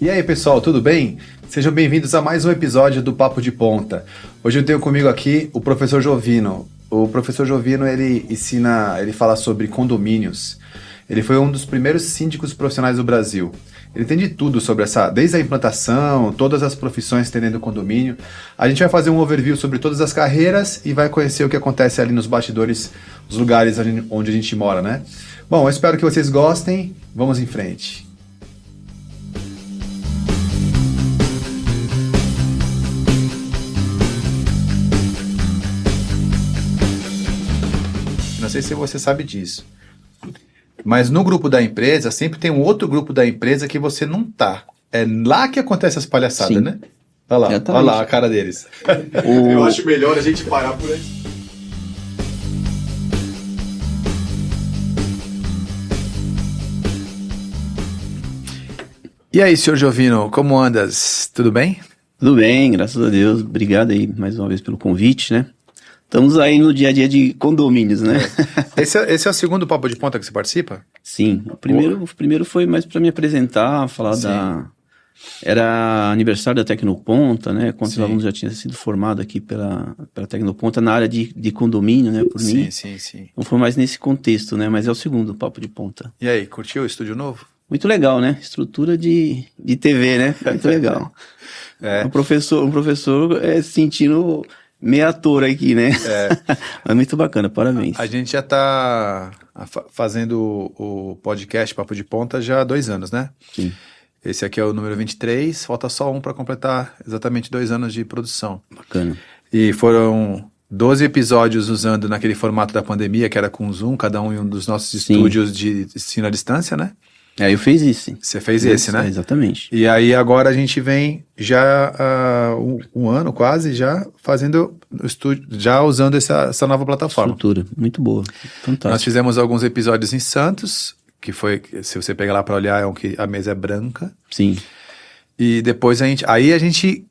E aí, pessoal, tudo bem? Sejam bem-vindos a mais um episódio do Papo de Ponta. Hoje eu tenho comigo aqui o professor Jovino. O professor Jovino, ele fala sobre condomínios. Ele foi um dos primeiros síndicos profissionais do Brasil. Ele tem de tudo sobre desde a implantação, todas as profissões que tem dentro do condomínio. A gente vai fazer um overview sobre todas as carreiras e vai conhecer o que acontece ali nos bastidores, os lugares onde a gente mora, né? Bom, eu espero que vocês gostem. Vamos em frente. Não sei se você sabe disso, mas no grupo da empresa sempre tem um outro grupo da empresa que você não tá. É lá que acontece as palhaçadas, Sim. né? Olha lá a cara deles. Eu acho melhor a gente parar por aí. E aí, senhor Jovino, como andas? Tudo bem? Tudo bem, graças a Deus. Obrigado aí mais uma vez pelo convite, né? Estamos aí no dia a dia de condomínios, né? Esse é o segundo Papo de Ponta que você participa? Sim, o primeiro foi mais para me apresentar, falar Era aniversário da Tecnoponta, né? Quantos alunos já tinham sido formados aqui pela Tecnoponta na área de condomínio, né? Por mim. Sim. Então foi mais nesse contexto, né? Mas é o segundo Papo de Ponta. E aí, curtiu o estúdio novo? Muito legal, né? Estrutura de TV, né? Muito legal. Um professor sentindo meio ator aqui, né? Mas muito bacana, parabéns. A gente já está fazendo o podcast Papo de Ponta já há 2 anos, né? Sim. Esse aqui é o número 23, falta só um para completar exatamente 2 anos de produção. Bacana. E foram 12 episódios usando naquele formato da pandemia, que era com Zoom, cada um em um dos nossos estúdios de ensino à distância, né? Eu fiz isso, sim. Você fez esse, né? Exatamente. E aí agora a gente vem já há um ano quase já fazendo o estúdio, já usando essa nova plataforma. Estrutura, muito boa, fantástico. Nós fizemos alguns episódios em Santos, que foi, se você pegar lá para olhar, a mesa é branca. Sim. E depois a gente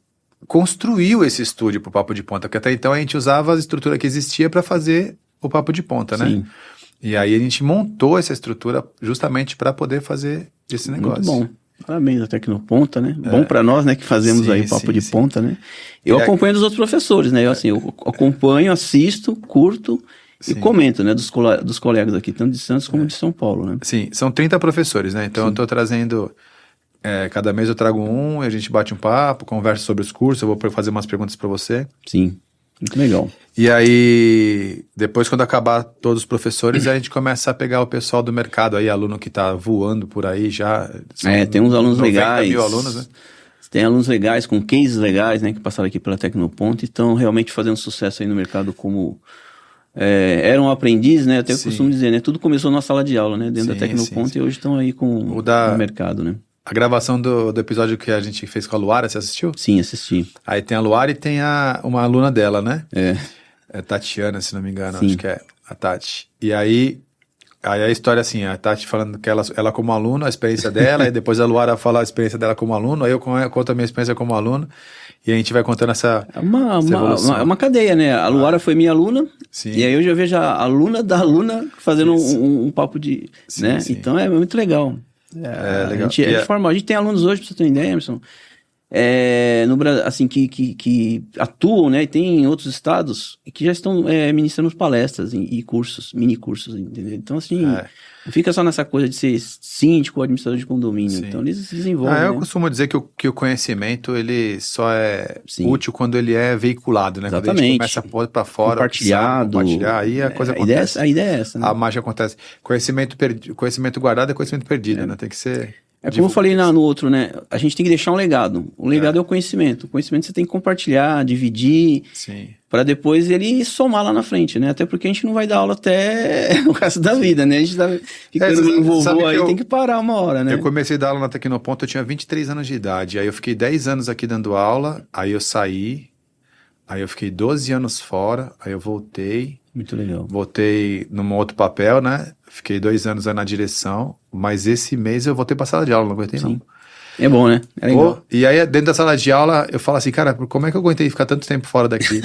construiu esse estúdio pro Papo de Ponta, porque até então a gente usava a estrutura que existia para fazer o Papo de Ponta, né? Sim. E aí a gente montou essa estrutura justamente para poder fazer esse negócio. Muito bom. Parabéns à Tecnoponta, né? Bom para nós, né, que fazemos aí o Papo de Ponta, né? Eu acompanho dos outros professores, né? Eu acompanho, assisto, curto e comento, né, dos colegas aqui, tanto de Santos como de São Paulo, né? Sim, são 30 professores, né? Então eu tô trazendo, cada mês eu trago um, e a gente bate um papo, conversa sobre os cursos, eu vou fazer umas perguntas para você. Sim, muito legal. E aí, depois quando acabar todos os professores, a gente começa a pegar o pessoal do mercado aí, aluno que tá voando por aí já. Tem uns alunos 90 legais. mil alunos, né? Tem alunos legais, com cases legais, né, que passaram aqui pela Tecnoponta e estão realmente fazendo sucesso aí no mercado como... eram aprendiz, né, até eu costumo dizer, né, tudo começou na sala de aula, né, dentro da Tecnoponta e hoje estão aí no mercado, né. A gravação do episódio que a gente fez com a Luara, você assistiu? Sim, assisti. Aí tem a Luara e tem uma aluna dela, né? É Tatiana, se não me engano, Sim. acho que é a Tati. E aí a história assim, a Tati falando que ela como aluna, a experiência dela, e depois a Luara fala a experiência dela como aluno, aí eu conto a minha experiência como aluno, e a gente vai contando essa evolução. É uma cadeia, né? A Luara foi minha aluna, e aí eu já vejo a aluna da aluna fazendo um papo de... Sim, né? sim. Então é muito legal. Legal. A gente tem alunos hoje, pra você ter uma ideia, Emerson, no Brasil, assim, que atuam, né, e tem em outros estados que já estão ministrando palestras e cursos, mini cursos, entendeu? Então, assim, não fica só nessa coisa de ser síndico ou administrador de condomínio. Sim. Então, eles se desenvolvem, Eu né? costumo dizer que o conhecimento, ele só é útil quando ele é veiculado, né? Exatamente. Quando a gente começa a pôr pra fora, compartilhar, aí a coisa acontece. A ideia é essa, né? A mágica acontece. Conhecimento guardado é conhecimento perdido, né? Tem que ser... como eu falei no outro, né? A gente tem que deixar um legado. O legado é o conhecimento. O conhecimento você tem que compartilhar, dividir, para depois ele somar lá na frente, né? Até porque a gente não vai dar aula até o resto da vida, né? A gente tá ficando meio vovô aí, tem que parar uma hora, né? Eu comecei a dar aula na Tecnoponta, eu tinha 23 anos de idade. Aí eu fiquei 10 anos aqui dando aula, aí eu saí, aí eu fiquei 12 anos fora, aí eu voltei. Muito legal. Voltei num outro papel, né? Fiquei 2 anos aí na direção, mas esse mês eu voltei pra sala de aula, não aguentei não. É bom, né? É legal. E aí dentro da sala de aula eu falo assim, cara, como é que eu aguentei ficar tanto tempo fora daqui?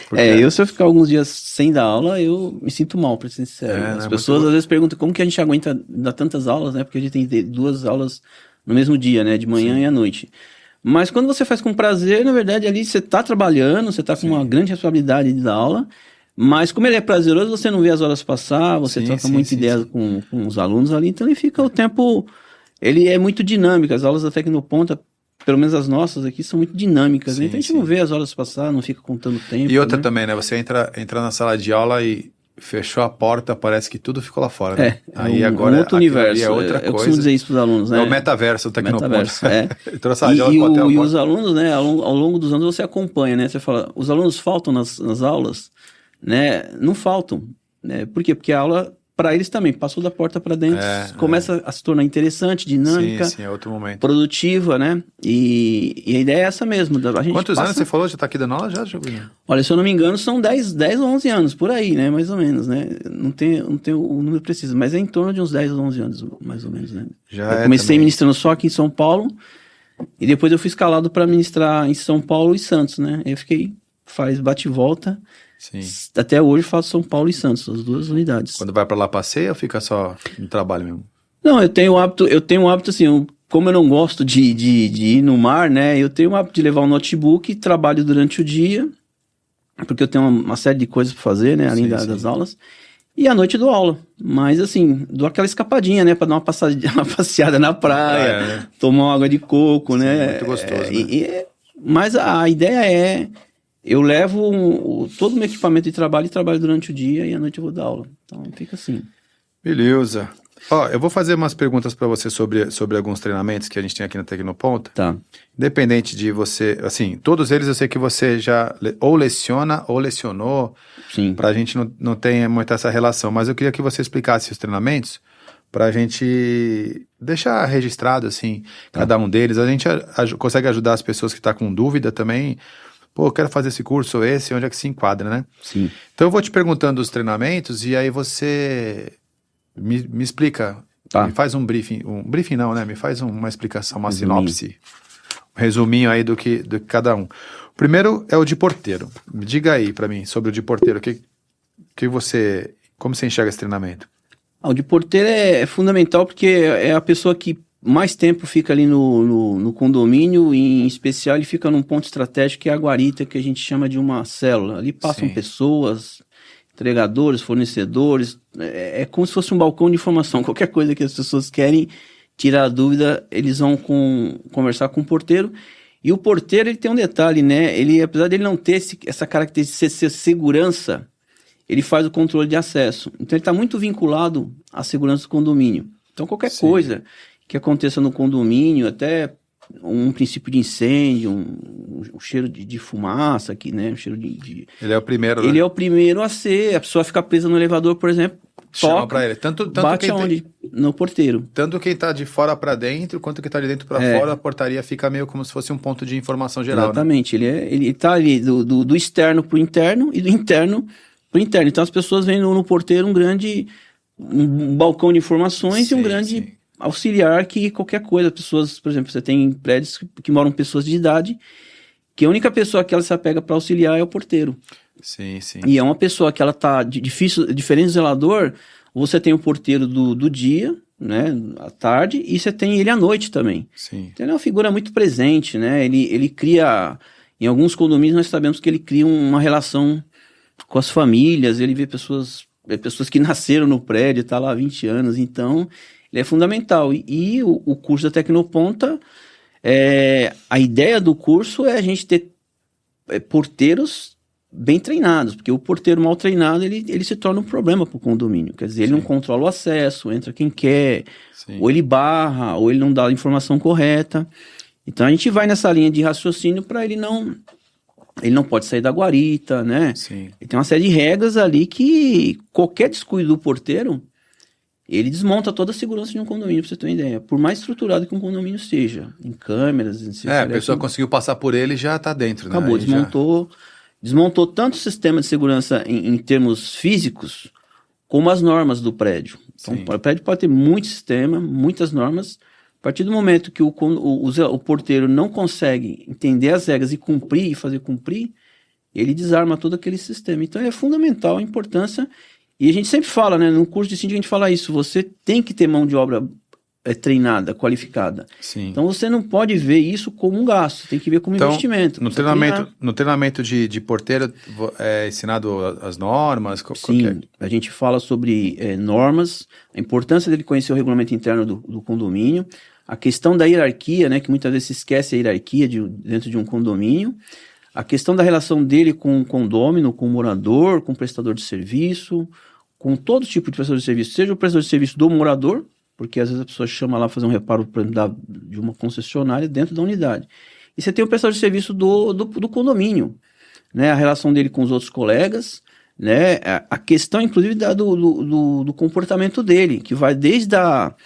Porque... se eu ficar alguns dias sem dar aula, eu me sinto mal, pra ser sincero. As pessoas às vezes perguntam como que a gente aguenta dar tantas aulas, né? Porque a gente tem 2 aulas no mesmo dia, né? De manhã e à noite. Mas quando você faz com prazer, na verdade, ali você está trabalhando, você está com uma grande responsabilidade de dar aula, mas como ele é prazeroso, você não vê as horas passar, você troca muita ideia com os alunos ali, então ele fica o tempo... Ele é muito dinâmico, as aulas da Tecnoponta, pelo menos as nossas aqui, são muito dinâmicas, né? Então a gente não vê as horas passar, não fica contando tempo. E outra também, né? Você entra na sala de aula e fechou a porta, parece que tudo ficou lá fora, né? Aí agora outro universo. É outra coisa. Eu costumo dizer isso para os alunos, né? É o metaverso, o Tecnoponta. E os alunos, né? Ao longo dos anos você acompanha, né? Você fala, os alunos faltam nas aulas, né? Não faltam, né? Por quê? Porque a aula, para eles também, passou da porta para dentro, começa a se tornar interessante, dinâmica, é outro momento. Produtiva, né? E a ideia é essa mesmo. A gente Quantos anos você falou? Já está aqui dando aula já, Jovino? Olha, se eu não me engano, são 10 ou 11 anos, por aí, né? Mais ou menos, né? Não tenho o número preciso, mas é em torno de uns 10 ou 11 anos, mais ou menos, né? Eu comecei ministrando só aqui em São Paulo, e depois eu fui escalado para ministrar em São Paulo e Santos, né? Eu fiquei, bate e volta. Sim. Até hoje faço São Paulo e Santos, as duas unidades. Quando vai para lá passeia ou fica só no trabalho mesmo? Não, eu tenho o hábito assim, como eu não gosto de ir no mar, né? Eu tenho o hábito de levar um notebook, trabalho durante o dia, porque eu tenho uma série de coisas para fazer, né? Além das aulas. E à noite dou aula. Mas assim, dou aquela escapadinha, né? Para dar uma passeada na praia, né? Tomar uma água de coco, né? Muito gostoso, né? Mas a ideia é... Eu levo todo o meu equipamento de trabalho e trabalho durante o dia e à noite eu vou dar aula. Então fica assim. Beleza. Ó, eu vou fazer umas perguntas para você sobre alguns treinamentos que a gente tem aqui na Tecnoponta. Tá. Independente de você, assim, todos eles eu sei que você já ou leciona ou lecionou. Sim. Pra gente não ter muito essa relação. Mas eu queria que você explicasse os treinamentos pra gente deixar registrado, assim, cada um deles. A gente consegue ajudar as pessoas que estão com dúvida também. Pô, eu quero fazer esse curso, onde é que se enquadra, né? Sim. Então eu vou te perguntando os treinamentos e aí você me explica, me faz um briefing não, né? Me faz uma explicação, uma sinopse, um resuminho aí do que cada um. O primeiro é o de porteiro. Me diga aí pra mim sobre o de porteiro, como você enxerga esse treinamento? O de porteiro é fundamental porque é a pessoa que mais tempo fica ali no condomínio, e em especial ele fica num ponto estratégico que é a guarita, que a gente chama de uma célula. Ali passam pessoas, entregadores, fornecedores, é como se fosse um balcão de informação. Qualquer coisa que as pessoas querem tirar a dúvida, eles vão conversar com o porteiro. E o porteiro, ele tem um detalhe, né? Ele, apesar de ele não ter essa característica de ser segurança, ele faz o controle de acesso. Então ele está muito vinculado à segurança do condomínio. Então qualquer coisa que aconteça no condomínio, até um princípio de incêndio, um cheiro de fumaça aqui, né? Um cheiro de... Ele é o primeiro, né? Ele é o primeiro a ser. A pessoa fica presa no elevador, por exemplo, chama pra ele. Tanto bate aonde? No porteiro. Tanto quem tá de fora para dentro, quanto quem tá de dentro para fora, a portaria fica meio como se fosse um ponto de informação geral. Exatamente. Né? Ele tá ali do externo pro interno e do interno pro interno. Então as pessoas veem no porteiro um balcão de informações e um grande auxiliar que qualquer coisa. Pessoas, por exemplo, você tem prédios que moram pessoas de idade, que a única pessoa que ela se apega para auxiliar é o porteiro. Sim. E é uma pessoa que ela tá diferente do zelador. Você tem o porteiro do dia, né, à tarde, e você tem ele à noite também. Sim. Então ele é uma figura muito presente, né? Ele cria, em alguns condomínios nós sabemos que ele cria uma relação com as famílias. Ele vê pessoas que nasceram no prédio, tá lá há 20 anos, então ele é fundamental. E o curso da Tecnoponta, a ideia do curso é a gente ter porteiros bem treinados, porque o porteiro mal treinado, ele se torna um problema para o condomínio. Quer dizer, ele não controla o acesso, entra quem quer, ou ele barra, ou ele não dá a informação correta. Então a gente vai nessa linha de raciocínio para ele não pode sair da guarita, né? Sim. Ele tem uma série de regras ali que qualquer descuido do porteiro, ele desmonta toda a segurança de um condomínio, pra você ter uma ideia. Por mais estruturado que um condomínio seja, em câmeras... a pessoa conseguiu passar por ele e já tá dentro, né? Acabou, desmontou tanto o sistema de segurança em termos físicos, como as normas do prédio. Então, o prédio pode ter muito sistema, muitas normas. A partir do momento que o porteiro não consegue entender as regras e fazer cumprir, ele desarma todo aquele sistema. Então é fundamental a importância, e a gente sempre fala, né, no curso de síndico a gente fala isso, você tem que ter mão de obra treinada, qualificada. Sim. Então você não pode ver isso como um gasto, tem que ver como investimento. No treinamento de porteiro é ensinado as normas? Sim, a gente fala sobre normas, a importância dele conhecer o regulamento interno do condomínio, a questão da hierarquia, né, que muitas vezes se esquece a hierarquia dentro de um condomínio, a questão da relação dele com o condômino, com o morador, com o prestador de serviço, com todo tipo de prestador de serviço, seja o prestador de serviço do morador, porque às vezes a pessoa chama lá fazer um reparo de uma concessionária dentro da unidade. E você tem o prestador de serviço do condomínio, né? A relação dele com os outros colegas, né? A questão, inclusive, do comportamento dele, que vai desde da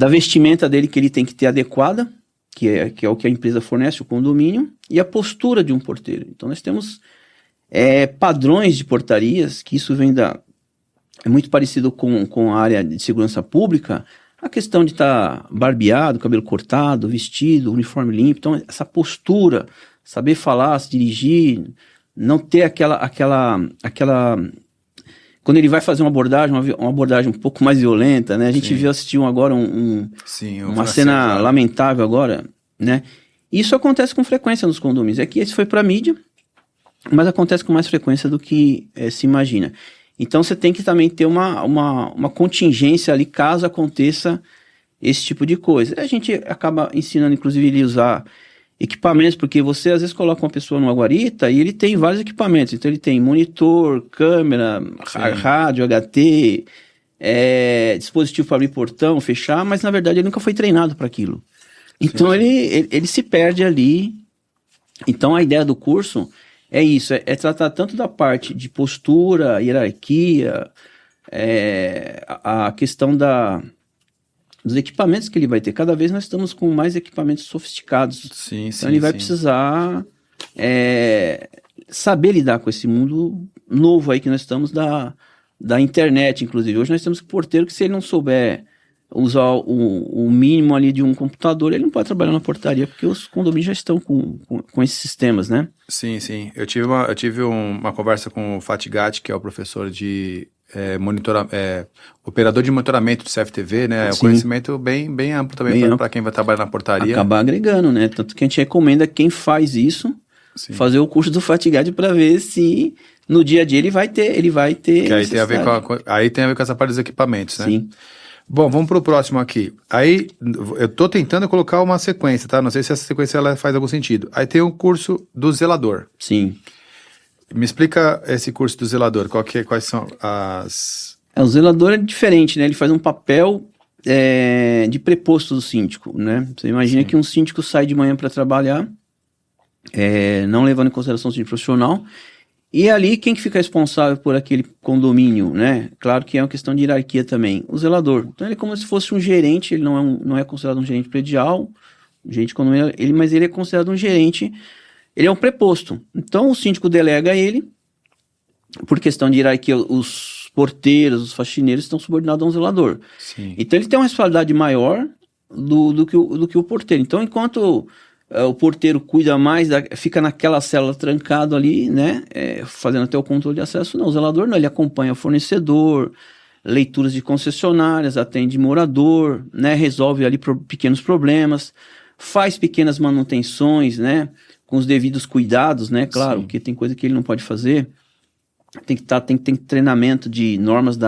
vestimenta dele que ele tem que ter adequada, que é o que a empresa fornece, o condomínio, e a postura de um porteiro. Então nós temos padrões de portarias, que isso vem é muito parecido com a área de segurança pública, a questão de estar barbeado, cabelo cortado, vestido, uniforme limpo. Então, essa postura, saber falar, se dirigir, não ter aquela quando ele vai fazer uma abordagem um pouco mais violenta, né? A gente assistiu agora uma cena lamentável agora, né? Isso acontece com frequência nos condomínios. É que esse foi para a mídia, mas acontece com mais frequência do que se imagina. Então você tem que também ter uma contingência ali caso aconteça esse tipo de coisa. A gente acaba ensinando, inclusive, ele usar equipamentos, porque você às vezes coloca uma pessoa numa guarita e ele tem vários equipamentos. Então ele tem monitor, câmera, rádio, HT, dispositivo para abrir portão, fechar, mas na verdade ele nunca foi treinado para aquilo. Então ele se perde ali. Então a ideia do curso é isso, é tratar tanto da parte de postura, hierarquia, a questão dos equipamentos que ele vai ter. Cada vez nós estamos com mais equipamentos sofisticados. Então ele vai precisar saber lidar com esse mundo novo aí que nós estamos da internet, inclusive. Hoje nós temos porteiro que, se ele não souber usar o mínimo ali de um computador, ele não pode trabalhar na portaria, porque os condomínios já estão com esses sistemas, né? Sim. Eu tive uma conversa com o Fatigati, que é o professor de operador de monitoramento do CFTV, né? É um conhecimento bem amplo também para quem vai trabalhar na portaria. Acabar agregando, né? Tanto que a gente recomenda quem faz isso, fazer o curso do Fatigati para ver se no dia a dia ele vai ter que aí tem a ver com essa parte dos equipamentos, né? Sim. Bom, vamos pro próximo aqui. Aí, eu tô tentando colocar uma sequência, tá? Não sei se essa sequência ela faz algum sentido. Aí tem o curso do zelador. Sim. Me explica esse curso do zelador, quais são as... O zelador é diferente, né? Ele faz um papel de preposto do síndico, né? Você imagina que um síndico sai de manhã para trabalhar, não levando em consideração o síndico profissional, e ali quem que fica responsável por aquele condomínio, né? Claro que é uma questão de hierarquia também, o zelador. Então ele é como se fosse um gerente, ele não é considerado um gerente predial, mas ele é considerado um gerente, ele é um preposto. Então o síndico delega a ele, por questão de hierarquia, os porteiros, os faxineiros estão subordinados a um zelador. Sim. Então ele tem uma responsabilidade maior do que o porteiro. Então enquanto o porteiro cuida mais, fica naquela célula trancado ali, né, fazendo até o controle de acesso, não, o zelador não, ele acompanha o fornecedor, leituras de concessionárias, atende morador, né, resolve ali pequenos problemas, faz pequenas manutenções, né, com os devidos cuidados, né, claro, porque tem coisa que ele não pode fazer, tem que ter treinamento de normas do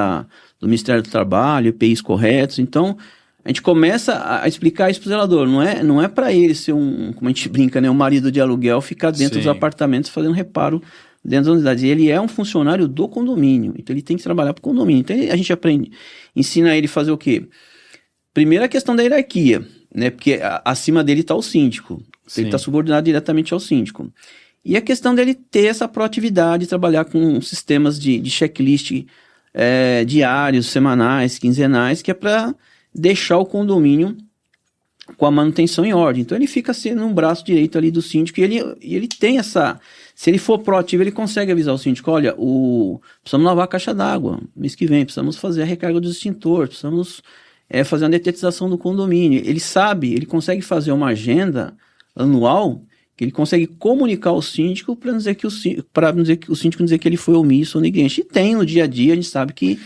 Ministério do Trabalho, EPIs corretos. Então a gente começa a explicar isso pro zelador, não é para ele ser como a gente brinca, né, um marido de aluguel, ficar dentro dos apartamentos fazendo reparo dentro das unidades. Ele é um funcionário do condomínio, então ele tem que trabalhar pro condomínio. Então a gente ensina ele a fazer o quê? Primeiro a questão da hierarquia, né, porque acima dele está o síndico, ele está subordinado diretamente ao síndico. E a questão dele ter essa proatividade, trabalhar com sistemas de checklist diários, semanais, quinzenais, que é para deixar o condomínio com a manutenção em ordem. Então ele fica sendo um braço direito ali do síndico, e ele tem se ele for proativo, ele consegue avisar o síndico, olha, precisamos lavar a caixa d'água mês que vem, precisamos fazer a recarga dos extintores, precisamos fazer uma detetização do condomínio. Ele sabe, ele consegue fazer uma agenda anual que ele consegue comunicar ao síndico para dizer que o síndico dizer que ele foi omisso ou negligente. E tem no dia a dia, a gente sabe que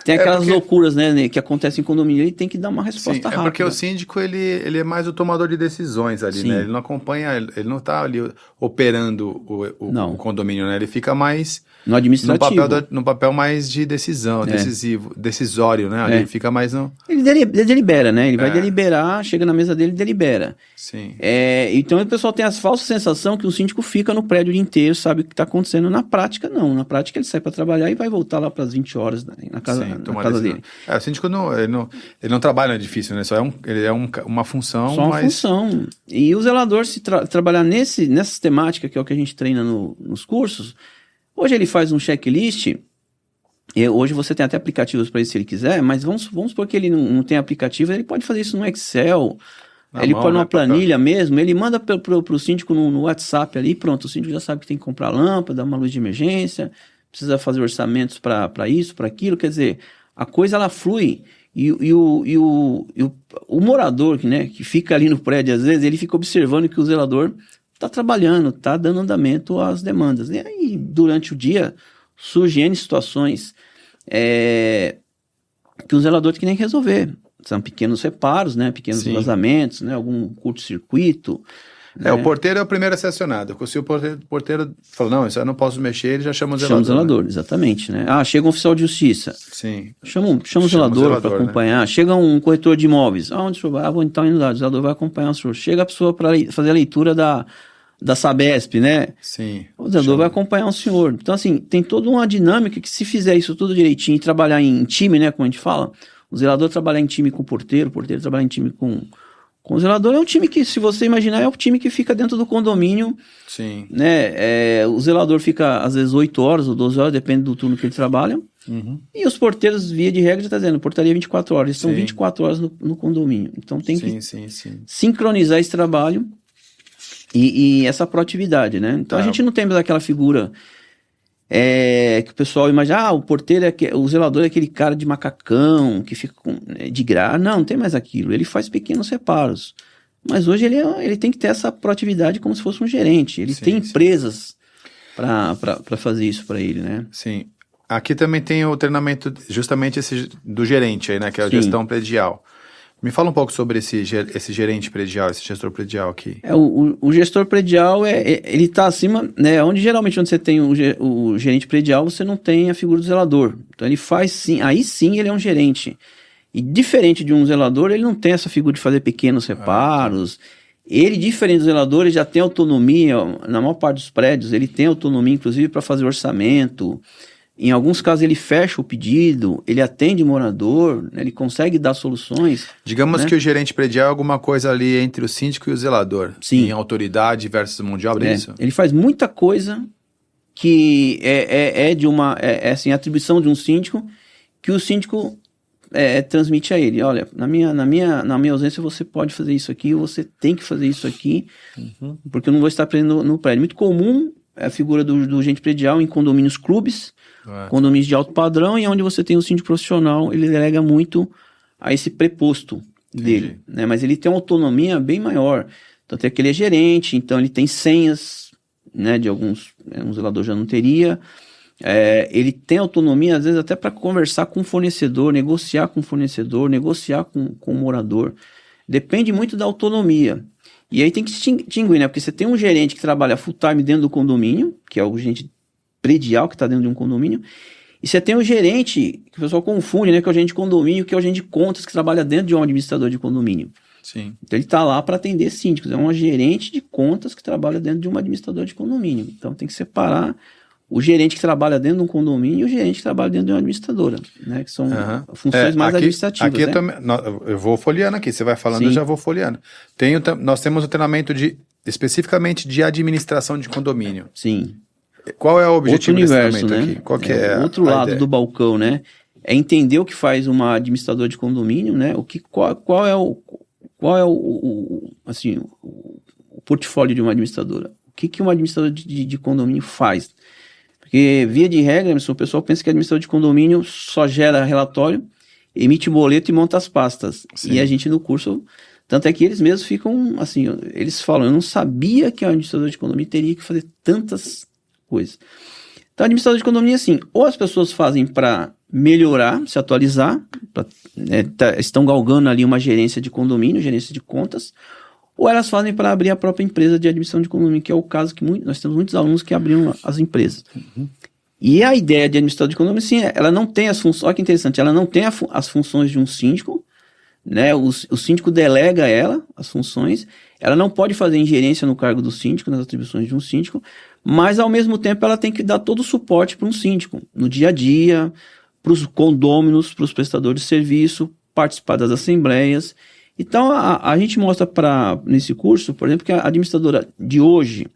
Tem aquelas porque- loucuras, né, que acontecem em condomínio, ele tem que dar uma Sim, resposta é rápida. porque o síndico, ele é mais o tomador de decisões ali, Sim. né? Ele não acompanha, ele não tá ali operando Não. o condomínio, né? Ele fica mais No administrativo. no papel mais de decisão, decisório, né? Ali É. ele fica mais no... Ele delibera, né? Ele vai É. deliberar, chega na mesa dele e delibera. Sim. Então o pessoal tem a falsa sensação que o síndico fica no prédio o dia inteiro, sabe o que está acontecendo. Na prática, não. Na prática, ele sai para trabalhar e vai voltar lá para as 20 horas na casa, Sim, na tomar casa decisão. dele. O síndico ele não trabalha no edifício, né? Ele é uma função, Só uma mas... função. E o zelador, se trabalhar nessa temática, que é o que a gente treina nos cursos, hoje ele faz um checklist. Hoje você tem até aplicativos para isso se ele quiser, mas vamos supor que ele não tem aplicativo, ele pode fazer isso no Excel, ele mão, põe numa né, planilha mesmo, ele manda pro síndico no WhatsApp ali, pronto, o síndico já sabe que tem que comprar lâmpada, uma luz de emergência, precisa fazer orçamentos para isso, para aquilo, quer dizer, a coisa ela flui. E o morador que fica ali no prédio, às vezes, ele fica observando que o zelador está trabalhando, está dando andamento às demandas. E aí, durante o dia, surgem N situações que o zelador tem que resolver. São pequenos reparos, né? Pequenos Sim. vazamentos, né? Algum curto-circuito. O porteiro é o primeiro a ser acionado. Se o porteiro fala, não, isso eu não posso mexer, ele já chama o zelador. Chama o zelador, exatamente, né? Chega um oficial de justiça. Sim. Chama o zelador para acompanhar. Né? Chega um corretor de imóveis. Onde o senhor vai? Vou indo lá. O zelador vai acompanhar o senhor. Chega a pessoa para fazer a leitura da Sabesp, né? Sim. O zelador vai acompanhar o senhor. Então, assim, tem toda uma dinâmica que, se fizer isso tudo direitinho e trabalhar em time, né? Como a gente fala, o zelador trabalhar em time com o porteiro trabalhar em time com o zelador, é um time que, se você imaginar, é o time que fica dentro do condomínio. Sim. Né? O zelador fica, às vezes, 8 horas ou 12 horas, depende do turno que ele trabalha. Uhum. E os porteiros, via de regra, já está dizendo, portaria 24 horas. Eles estão Sim. 24 horas no condomínio. Então, tem que Sim. sincronizar esse trabalho e essa proatividade, né? Então, a gente não tem mais aquela figura que o pessoal imagina, o porteiro o zelador é aquele cara de macacão, que fica de graça. Não tem mais aquilo. Ele faz pequenos reparos. Mas hoje ele tem que ter essa proatividade como se fosse um gerente. Ele tem empresas para fazer isso para ele, né? Sim. Aqui também tem o treinamento, justamente esse do gerente aí, né? Que é a gestão predial. Me fala um pouco sobre esse gerente predial, esse gestor predial aqui. O gestor predial, ele está acima, né? Onde você tem o gerente predial, você não tem a figura do zelador. Então ele faz sim, aí sim ele é um gerente. E diferente de um zelador, ele não tem essa figura de fazer pequenos reparos. Ele, diferente do zelador, ele já tem autonomia, na maior parte dos prédios, ele tem autonomia, inclusive, para fazer orçamento. Em alguns casos ele fecha o pedido, ele atende o morador, né, ele consegue dar soluções. Digamos que o gerente predial é alguma coisa ali entre o síndico e o zelador. Sim. Em autoridade versus mão de obra, é isso? Ele faz muita coisa que é de assim, atribuição de um síndico, que o síndico transmite a ele. Olha, na minha ausência você pode fazer isso aqui, você tem que fazer isso aqui, porque eu não vou estar presente no prédio. Muito comum a figura do gerente predial em condomínios clubes, condomínios de alto padrão, e onde você tem o síndico profissional, ele delega muito a esse preposto dele, né? Mas ele tem uma autonomia bem maior, tanto é que ele é gerente, então ele tem senhas, né, de alguns, um zelador já não teria, ele tem autonomia às vezes até para conversar com o fornecedor, negociar com o fornecedor, negociar com o morador, depende muito da autonomia. E aí tem que distinguir, né? Porque você tem um gerente que trabalha full time dentro do condomínio, que é o gerente predial que está dentro de um condomínio, e você tem o gerente, que o pessoal confunde, né? Que é o gerente de condomínio, que é o gerente de contas que trabalha dentro de um administrador de condomínio. Sim. Então ele está lá para atender síndicos, é um gerente de contas que trabalha dentro de um administrador de condomínio. Então tem que separar o gerente que trabalha dentro de um condomínio e o gerente que trabalha dentro de uma administradora, né? Que são funções mais administrativas. Aqui né? eu vou folheando aqui, você vai falando, eu já vou folheando. Nós temos o treinamento especificamente de administração de condomínio. Sim. Qual é o objetivo desse treinamento né? aqui? Qual que é o outro lado do balcão, né? É entender o que faz uma administradora de condomínio, né? Qual é o portfólio de uma administradora? O que uma administradora de condomínio faz? Porque, via de regra, o pessoal pensa que a administradora de condomínio só gera relatório, emite boleto e monta as pastas. Sim. E a gente no curso, tanto é que eles mesmos ficam assim, eles falam, eu não sabia que a administradora de condomínio teria que fazer tantas coisas. Então, a administradora de condomínio é assim, ou as pessoas fazem para melhorar, se atualizar, estão galgando ali uma gerência de condomínio, gerência de contas, ou elas fazem para abrir a própria empresa de administração de condomínio, que é o caso que nós temos muitos alunos que abriram as empresas. E a ideia de administração de condomínio, sim, ela não tem as funções, olha que interessante, ela não tem as funções de um síndico, né? O síndico delega a ela as funções, ela não pode fazer ingerência no cargo do síndico, nas atribuições de um síndico, mas ao mesmo tempo ela tem que dar todo o suporte para um síndico, no dia a dia, para os condôminos, para os prestadores de serviço, participar das assembleias. Então a gente mostra nesse curso, por exemplo, que a administradora de hoje,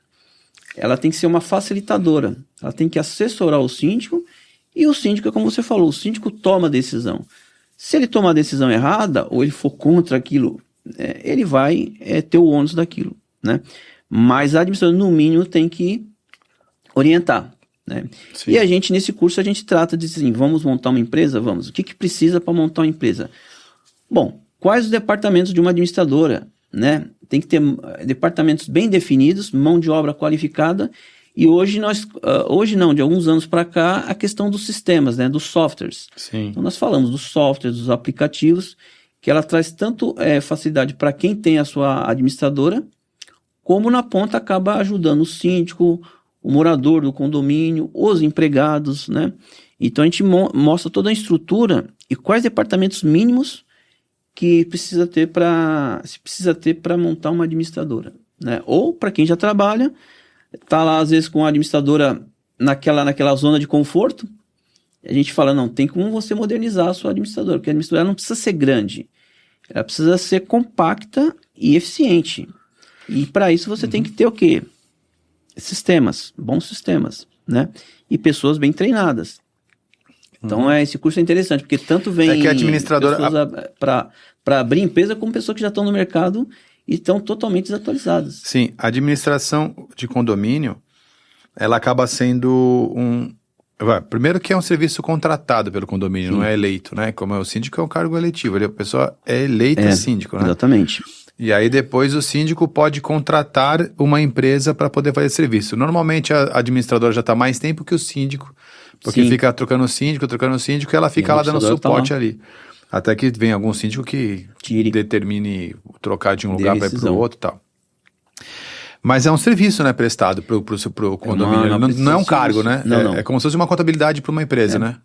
ela tem que ser uma facilitadora, ela tem que assessorar o síndico, e o síndico, como você falou, o síndico toma a decisão. Se ele tomar a decisão errada, ou ele for contra aquilo, ele vai ter o ônus daquilo, né? Mas a administradora, no mínimo, tem que orientar, né? E a gente, nesse curso, a gente trata de assim, vamos montar uma empresa? Vamos. O que precisa para montar uma empresa? Bom, quais os departamentos de uma administradora, né? Tem que ter departamentos bem definidos, mão de obra qualificada, e hoje de alguns anos para cá, a questão dos sistemas, né? Dos softwares. Sim. Então nós falamos dos softwares, dos aplicativos, que ela traz tanto facilidade para quem tem a sua administradora, como na ponta acaba ajudando o síndico, o morador do condomínio, os empregados, né? Então a gente mostra toda a estrutura e quais departamentos mínimos que precisa ter para montar uma administradora, né? Ou para quem já trabalha, tá lá às vezes com a administradora naquela zona de conforto, a gente fala, não, tem como você modernizar a sua administradora, porque a administradora não precisa ser grande, ela precisa ser compacta e eficiente. E para isso você tem que ter o quê? Bons sistemas, né? E pessoas bem treinadas. Então, esse curso é interessante, porque tanto vem que a administradora para abrir empresa, como pessoas que já estão no mercado e estão totalmente desatualizadas. Sim, a administração de condomínio, ela acaba sendo primeiro que é um serviço contratado pelo condomínio, não é eleito, né? Como é o síndico, é um cargo eletivo, a pessoa é eleita síndico, né? Exatamente. E aí depois o síndico pode contratar uma empresa para poder fazer serviço. Normalmente a administradora já está mais tempo que o síndico, porque fica trocando o síndico, e ela fica lá dando suporte ali. Até que vem algum síndico que determine trocar de um lugar para ir para o outro e tal. Mas é um serviço, né, prestado pro condomínio. Não é um cargo, né? Não. É como se fosse uma contabilidade para uma empresa, né?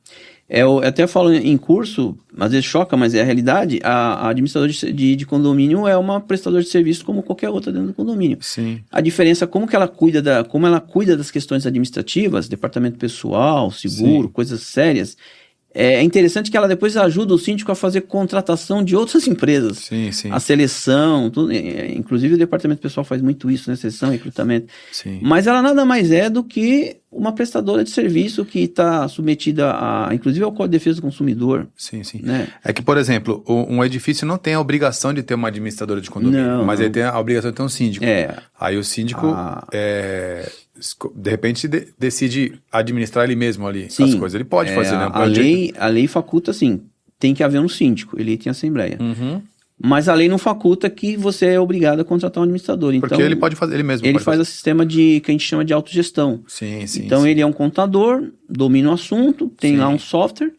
Eu até falo em curso, às vezes choca, mas é a realidade. A administradora de condomínio é uma prestadora de serviço como qualquer outra dentro do condomínio. Sim. A diferença é como ela cuida das questões administrativas, departamento pessoal, seguro, coisas sérias. É interessante que ela depois ajuda o síndico a fazer contratação de outras empresas. Sim. A seleção, tudo, inclusive o departamento pessoal faz muito isso, né? Seleção, recrutamento. Sim. Mas ela nada mais é do que uma prestadora de serviço que está submetida inclusive ao Código de Defesa do Consumidor. Sim. Né? É que, por exemplo, um edifício não tem a obrigação de ter uma administradora de condomínio, mas ele tem a obrigação de ter um síndico. Aí o síndico, de repente, decide administrar ele mesmo ali as coisas. Ele pode fazer, né? A lei faculta, assim, tem que haver um síndico, ele tem assembleia. Mas a lei não faculta que você é obrigado a contratar um administrador. Porque então, ele pode fazer, ele mesmo ele faz o sistema que a gente chama de autogestão. Então ele é um contador, domina o assunto, tem lá um software,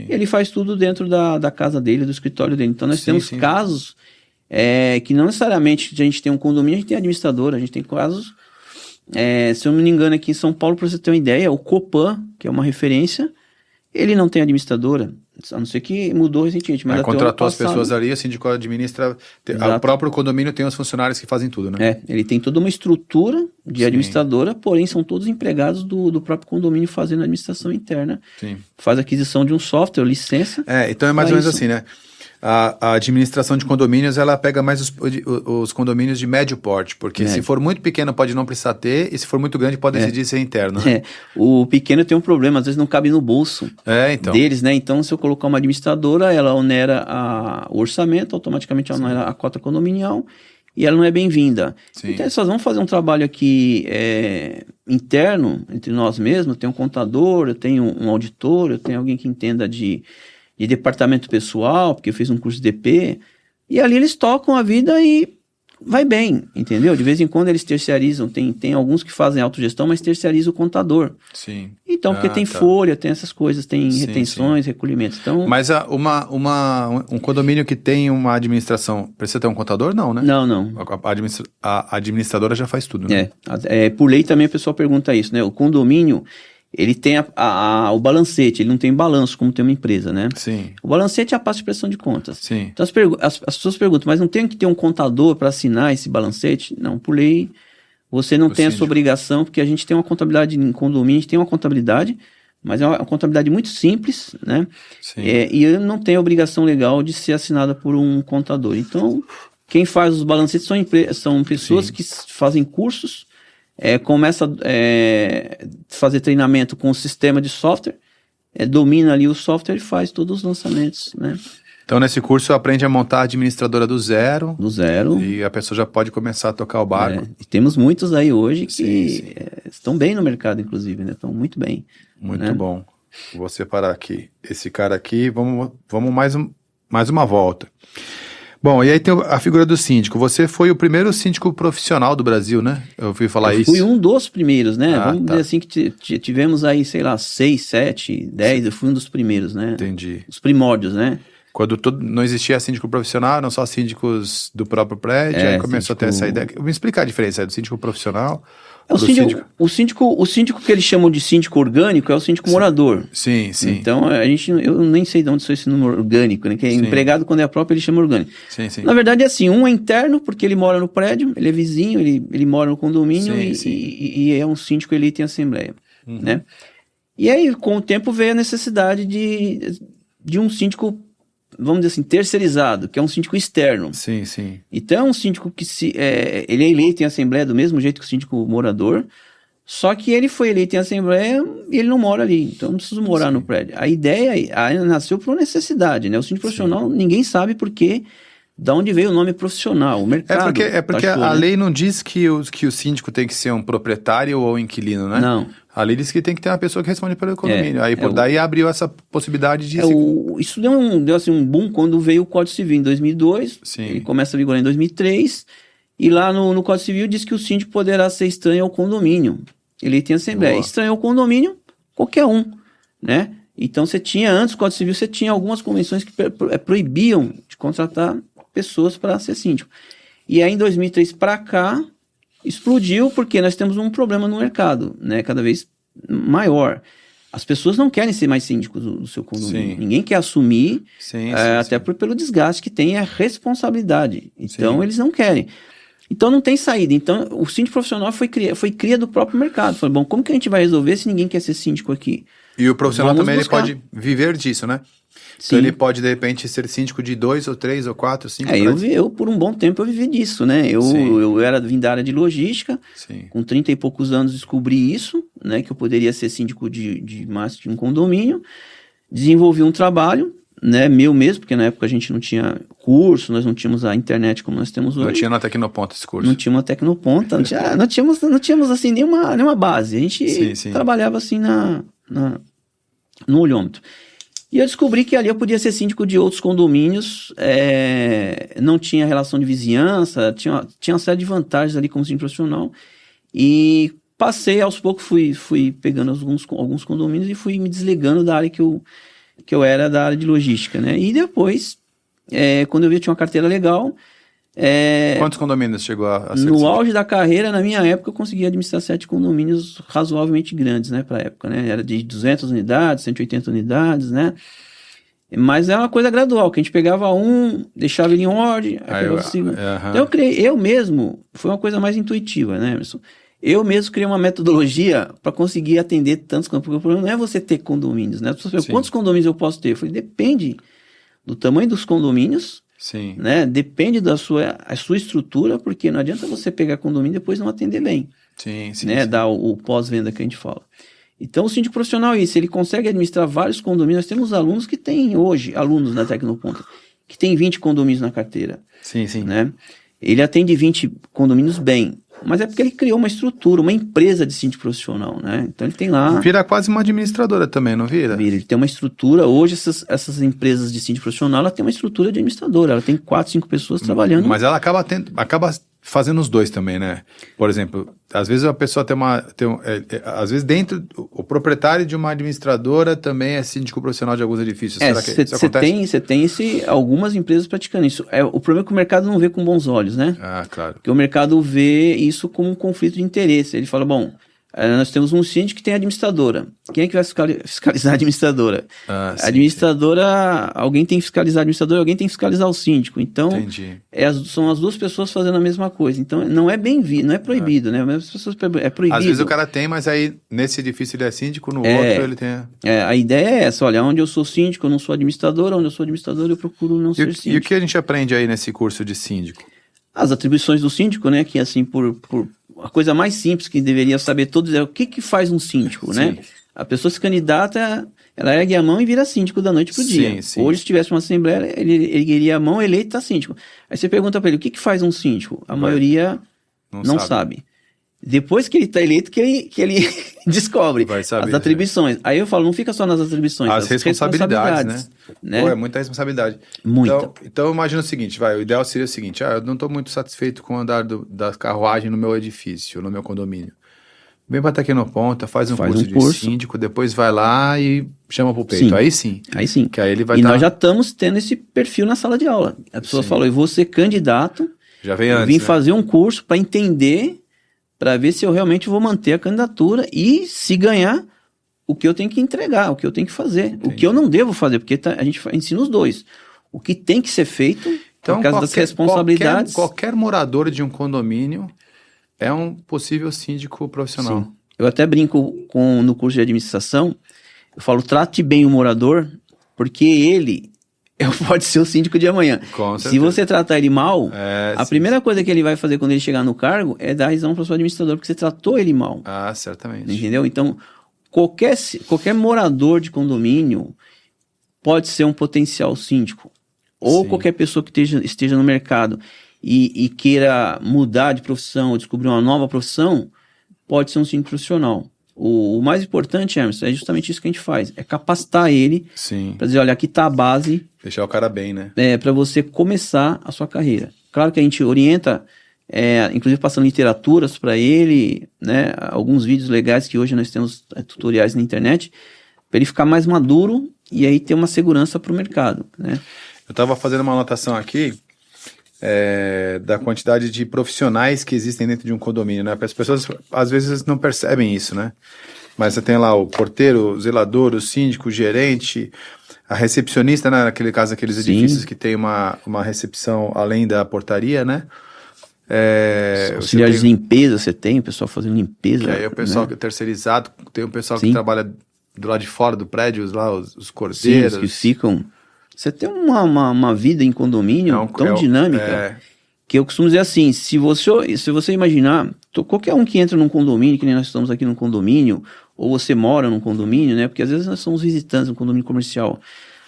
ele faz tudo dentro da casa dele, do escritório dele. Então nós temos casos que não necessariamente a gente tem um condomínio, a gente tem administrador, a gente tem casos, se eu não me engano aqui em São Paulo, para você ter uma ideia, o Copan, que é uma referência, ele não tem administradora, a não ser que mudou recentemente. Mas contratou as pessoas ali, o síndico administra, o próprio condomínio tem os funcionários que fazem tudo, né? Ele tem toda uma estrutura de administradora, porém são todos empregados do próprio condomínio fazendo a administração interna. Faz aquisição de um software, licença. Então é mais ou menos assim, né? A administração de condomínios, ela pega mais os condomínios de médio porte, porque se for muito pequeno pode não precisar ter, e se for muito grande pode decidir ser interno. Né? O pequeno tem um problema, às vezes não cabe no bolso deles, né? Então, se eu colocar uma administradora, ela onera o orçamento, automaticamente ela onera a cota condominial, e ela não é bem-vinda. Então, nós vamos fazer um trabalho aqui interno, entre nós mesmos, tem um contador, eu tenho um auditor, eu tenho alguém que entenda de departamento pessoal, porque eu fiz um curso de DP, e ali eles tocam a vida e vai bem, entendeu? De vez em quando eles terciarizam, tem alguns que fazem autogestão, mas terciarizam o contador. Sim. Então, porque tem folha, tem essas coisas, tem retenções, recolhimentos. Então, mas um condomínio que tem uma administração, precisa ter um contador? Não, né? Não. A administradora já faz tudo, né? Por lei também a pessoa pergunta isso, né? O condomínio, ele tem o balancete, ele não tem balanço como tem uma empresa, né? Sim. O balancete é a pasta de prestação de contas. Sim. Então as pessoas perguntam, mas não tem que ter um contador para assinar esse balancete? Não, por lei, você não tem essa obrigação, porque a gente tem uma contabilidade em condomínio, a gente tem uma contabilidade, mas é uma contabilidade muito simples, né? Sim. E não tem a obrigação legal de ser assinada por um contador. Então, quem faz os balancetes são pessoas que fazem cursos, começa a fazer treinamento com o sistema de software, domina ali o software e faz todos os lançamentos, né? Então, nesse curso, aprende a montar a administradora do zero. Do zero. E a pessoa já pode começar a tocar o barco. E temos muitos aí hoje que estão bem no mercado, inclusive, né? Estão muito bem. Muito bom. Vou separar aqui. Esse cara aqui, vamos mais uma volta. Bom, e aí tem a figura do síndico. Você foi o primeiro síndico profissional do Brasil, né? Eu ouvi falar isso. Eu fui um dos primeiros, né? Vamos dizer assim que tivemos aí, sei lá, 6, 7, 10, eu fui um dos primeiros, né? Entendi. Os primórdios, né? Quando não existia síndico profissional, eram só síndicos do próprio prédio, aí começou a ter essa ideia. Me explicar a diferença do síndico profissional. O síndico que eles chamam de síndico orgânico é o síndico morador. Sim. Então, eu nem sei de onde sou esse número orgânico, né? Que é empregado quando é próprio, ele chama orgânico. Sim. Na verdade, é assim, um é interno, porque ele mora no prédio, ele é vizinho, ele mora no condomínio e é um síndico eleito em assembleia, né? E aí, com o tempo, veio a necessidade de um síndico, vamos dizer assim, terceirizado, que é um síndico externo. Sim. Então é um síndico que ele é eleito em assembleia do mesmo jeito que o síndico morador, só que ele foi eleito em assembleia e ele não mora ali, então não precisa morar no prédio. A ideia nasceu por uma necessidade, né? O síndico profissional, ninguém sabe por quê, da onde veio o nome profissional, o mercado. É porque a lei não diz que o síndico tem que ser um proprietário ou inquilino, né? Não. A lei diz que tem que ter uma pessoa que responde pelo condomínio. Daí abriu essa possibilidade de... Isso deu assim, um boom quando veio o Código Civil em 2002. Sim. Ele começa a vigorar em 2003. E lá no Código Civil diz que o síndico poderá ser estranho ao condomínio. Eleito em assembleia. Estranho ao condomínio, qualquer um, né? Então antes do Código Civil, você tinha algumas convenções que proibiam de contratar pessoas para ser síndico. E aí em 2003 para cá, explodiu porque nós temos um problema no mercado, né? Cada vez maior. As pessoas não querem ser mais síndicos do seu condomínio. Ninguém quer assumir, até pelo desgaste que tem a responsabilidade. Então, eles não querem. Então, não tem saída. Então, o síndico profissional foi cria do próprio mercado. Falei, bom, como que a gente vai resolver se ninguém quer ser síndico aqui? E o profissional também ele pode viver disso, né? Então ele pode, de repente, ser síndico de 2 ou 3 ou 4, 5... Eu, por um bom tempo, eu vivi disso, né? Eu vim da área de logística, com 30 e poucos anos descobri isso, né? Que eu poderia ser síndico de um condomínio, desenvolvi um trabalho, né? Meu mesmo, porque na época a gente não tinha curso, nós não tínhamos a internet como nós temos hoje. Não tinha na Tecnoponta esse curso. Não tinha uma Tecnoponta, não tínhamos assim nenhuma base, a gente trabalhava assim no olhômetro. E eu descobri que ali eu podia ser síndico de outros condomínios, não tinha relação de vizinhança, tinha uma série de vantagens ali como síndico profissional. E passei, aos poucos, fui pegando alguns condomínios e fui me desligando da área que eu era, da área de logística, né? E depois, quando eu vi que tinha uma carteira legal... Quantos condomínios chegou a ser? No auge da carreira, na minha época, eu consegui administrar 7 condomínios razoavelmente grandes, né, para a época, né? Era de 200 unidades, 180 unidades, né? Mas é uma coisa gradual, que a gente pegava deixava ele em ordem, Então eu mesmo, foi uma coisa mais intuitiva, né, Emerson? Eu mesmo criei uma metodologia para conseguir atender tantos condomínios, porque o problema não é você ter condomínios, né? As pessoas falam, quantos condomínios eu posso ter? Eu falei, depende do tamanho dos condomínios, né? Depende da sua estrutura, porque não adianta você pegar condomínio e depois não atender bem. Né? Dar o pós-venda que a gente fala. Então, o síndico profissional é isso, ele consegue administrar vários condomínios. Nós temos alunos que têm hoje, alunos na Tecnoponta, que tem 20 condomínios na carteira. Né? Ele atende 20 condomínios bem, mas é porque ele criou uma estrutura, uma empresa de síndico profissional, né? Então ele tem lá... Vira quase uma administradora também, não vira? Vira, ele tem uma estrutura, hoje essas empresas de síndico profissional, ela tem uma estrutura de administradora, ela tem 4, 5 pessoas trabalhando. Mas ela acaba fazendo os dois também, né? Por exemplo, às vezes a pessoa às vezes o proprietário de uma administradora também é síndico profissional de alguns edifícios. Será que isso acontece? Você tem algumas empresas praticando isso. O problema é que o mercado não vê com bons olhos, né? Ah, claro. Porque o mercado vê isso como um conflito de interesse. Ele fala, bom, nós temos um síndico que tem administradora. Quem é que vai fiscalizar a administradora? A administradora, alguém tem que fiscalizar a administradora, alguém tem que fiscalizar o síndico. Então, são as duas pessoas fazendo a mesma coisa. Então, não é bem-vindo, não é proibido, né? As pessoas é proibido. Às vezes o cara tem, mas aí nesse edifício ele é síndico, no outro ele tem... a ideia é essa, olha, onde eu sou síndico eu não sou administradora, onde eu sou administrador eu procuro não ser síndico. E o que a gente aprende aí nesse curso de síndico? As atribuições do síndico, né? Que assim, a coisa mais simples que deveria saber todos é o que faz um síndico, né? A pessoa se candidata, ela ergue a mão e vira síndico da noite pro dia. Sim. Hoje, se tivesse uma assembleia, ele ergueria a mão, eleito, tá síndico. Aí você pergunta para ele, o que faz um síndico? A maioria não sabe. Depois que ele está eleito, que ele descobre as atribuições. Aí eu falo, não fica só nas atribuições. As responsabilidades, né? Pô, é muita responsabilidade. Muita. Então imagina o seguinte, o ideal seria o seguinte, eu não estou muito satisfeito com o andar da carruagem no meu edifício, no meu condomínio. Vem para Tecnoponta, faz um curso de síndico, depois vai lá e chama pro peito. Sim. Aí sim. Que aí ele vai nós já estamos tendo esse perfil na sala de aula. A pessoa falou, eu vou ser candidato, já vem antes, vim fazer um curso para entender... para ver se eu realmente vou manter a candidatura e, se ganhar, o que eu tenho que entregar, o que eu tenho que fazer. Entendi. O que eu não devo fazer, porque a gente ensina os dois. O que tem que ser feito, por causa das responsabilidades... Qualquer morador de um condomínio é um possível síndico profissional. Sim. Eu até brinco no curso de administração, eu falo, trate bem o morador, porque ele... pode ser o síndico de amanhã. Se você tratar ele mal, a primeira coisa que ele vai fazer quando ele chegar no cargo é dar razão para o seu administrador, porque você tratou ele mal. Ah, certamente. Entendeu? Então, qualquer morador de condomínio pode ser um potencial síndico. Ou qualquer pessoa que esteja no mercado e queira mudar de profissão, ou descobrir uma nova profissão, pode ser um síndico profissional. O mais importante, Emerson, é justamente isso que a gente faz. É capacitar ele para dizer, olha, aqui está a base. Deixar o cara bem, né? Para você começar a sua carreira. Claro que a gente orienta, inclusive passando literaturas para ele, né? Alguns vídeos legais que hoje nós temos tutoriais na internet, para ele ficar mais maduro e aí ter uma segurança para o mercado, né? Eu estava fazendo uma anotação aqui da quantidade de profissionais que existem dentro de um condomínio, né? Porque as pessoas às vezes não percebem isso, né? Mas você tem lá o porteiro, o zelador, o síndico, o gerente, a recepcionista, né? Naquele caso, aqueles edifícios que tem uma recepção além da portaria, né? Auxiliares de limpeza, você tem o pessoal fazendo limpeza. Que aí é o pessoal que é terceirizado, tem o pessoal que trabalha do lado de fora do prédio, lá, os cordeiros. Sim, que ficam... Você tem uma vida em condomínio tão dinâmica que eu costumo dizer assim, se você imaginar, qualquer um que entra num condomínio, que nem nós estamos aqui num condomínio, ou você mora num condomínio, né? Porque às vezes nós somos visitantes num condomínio comercial.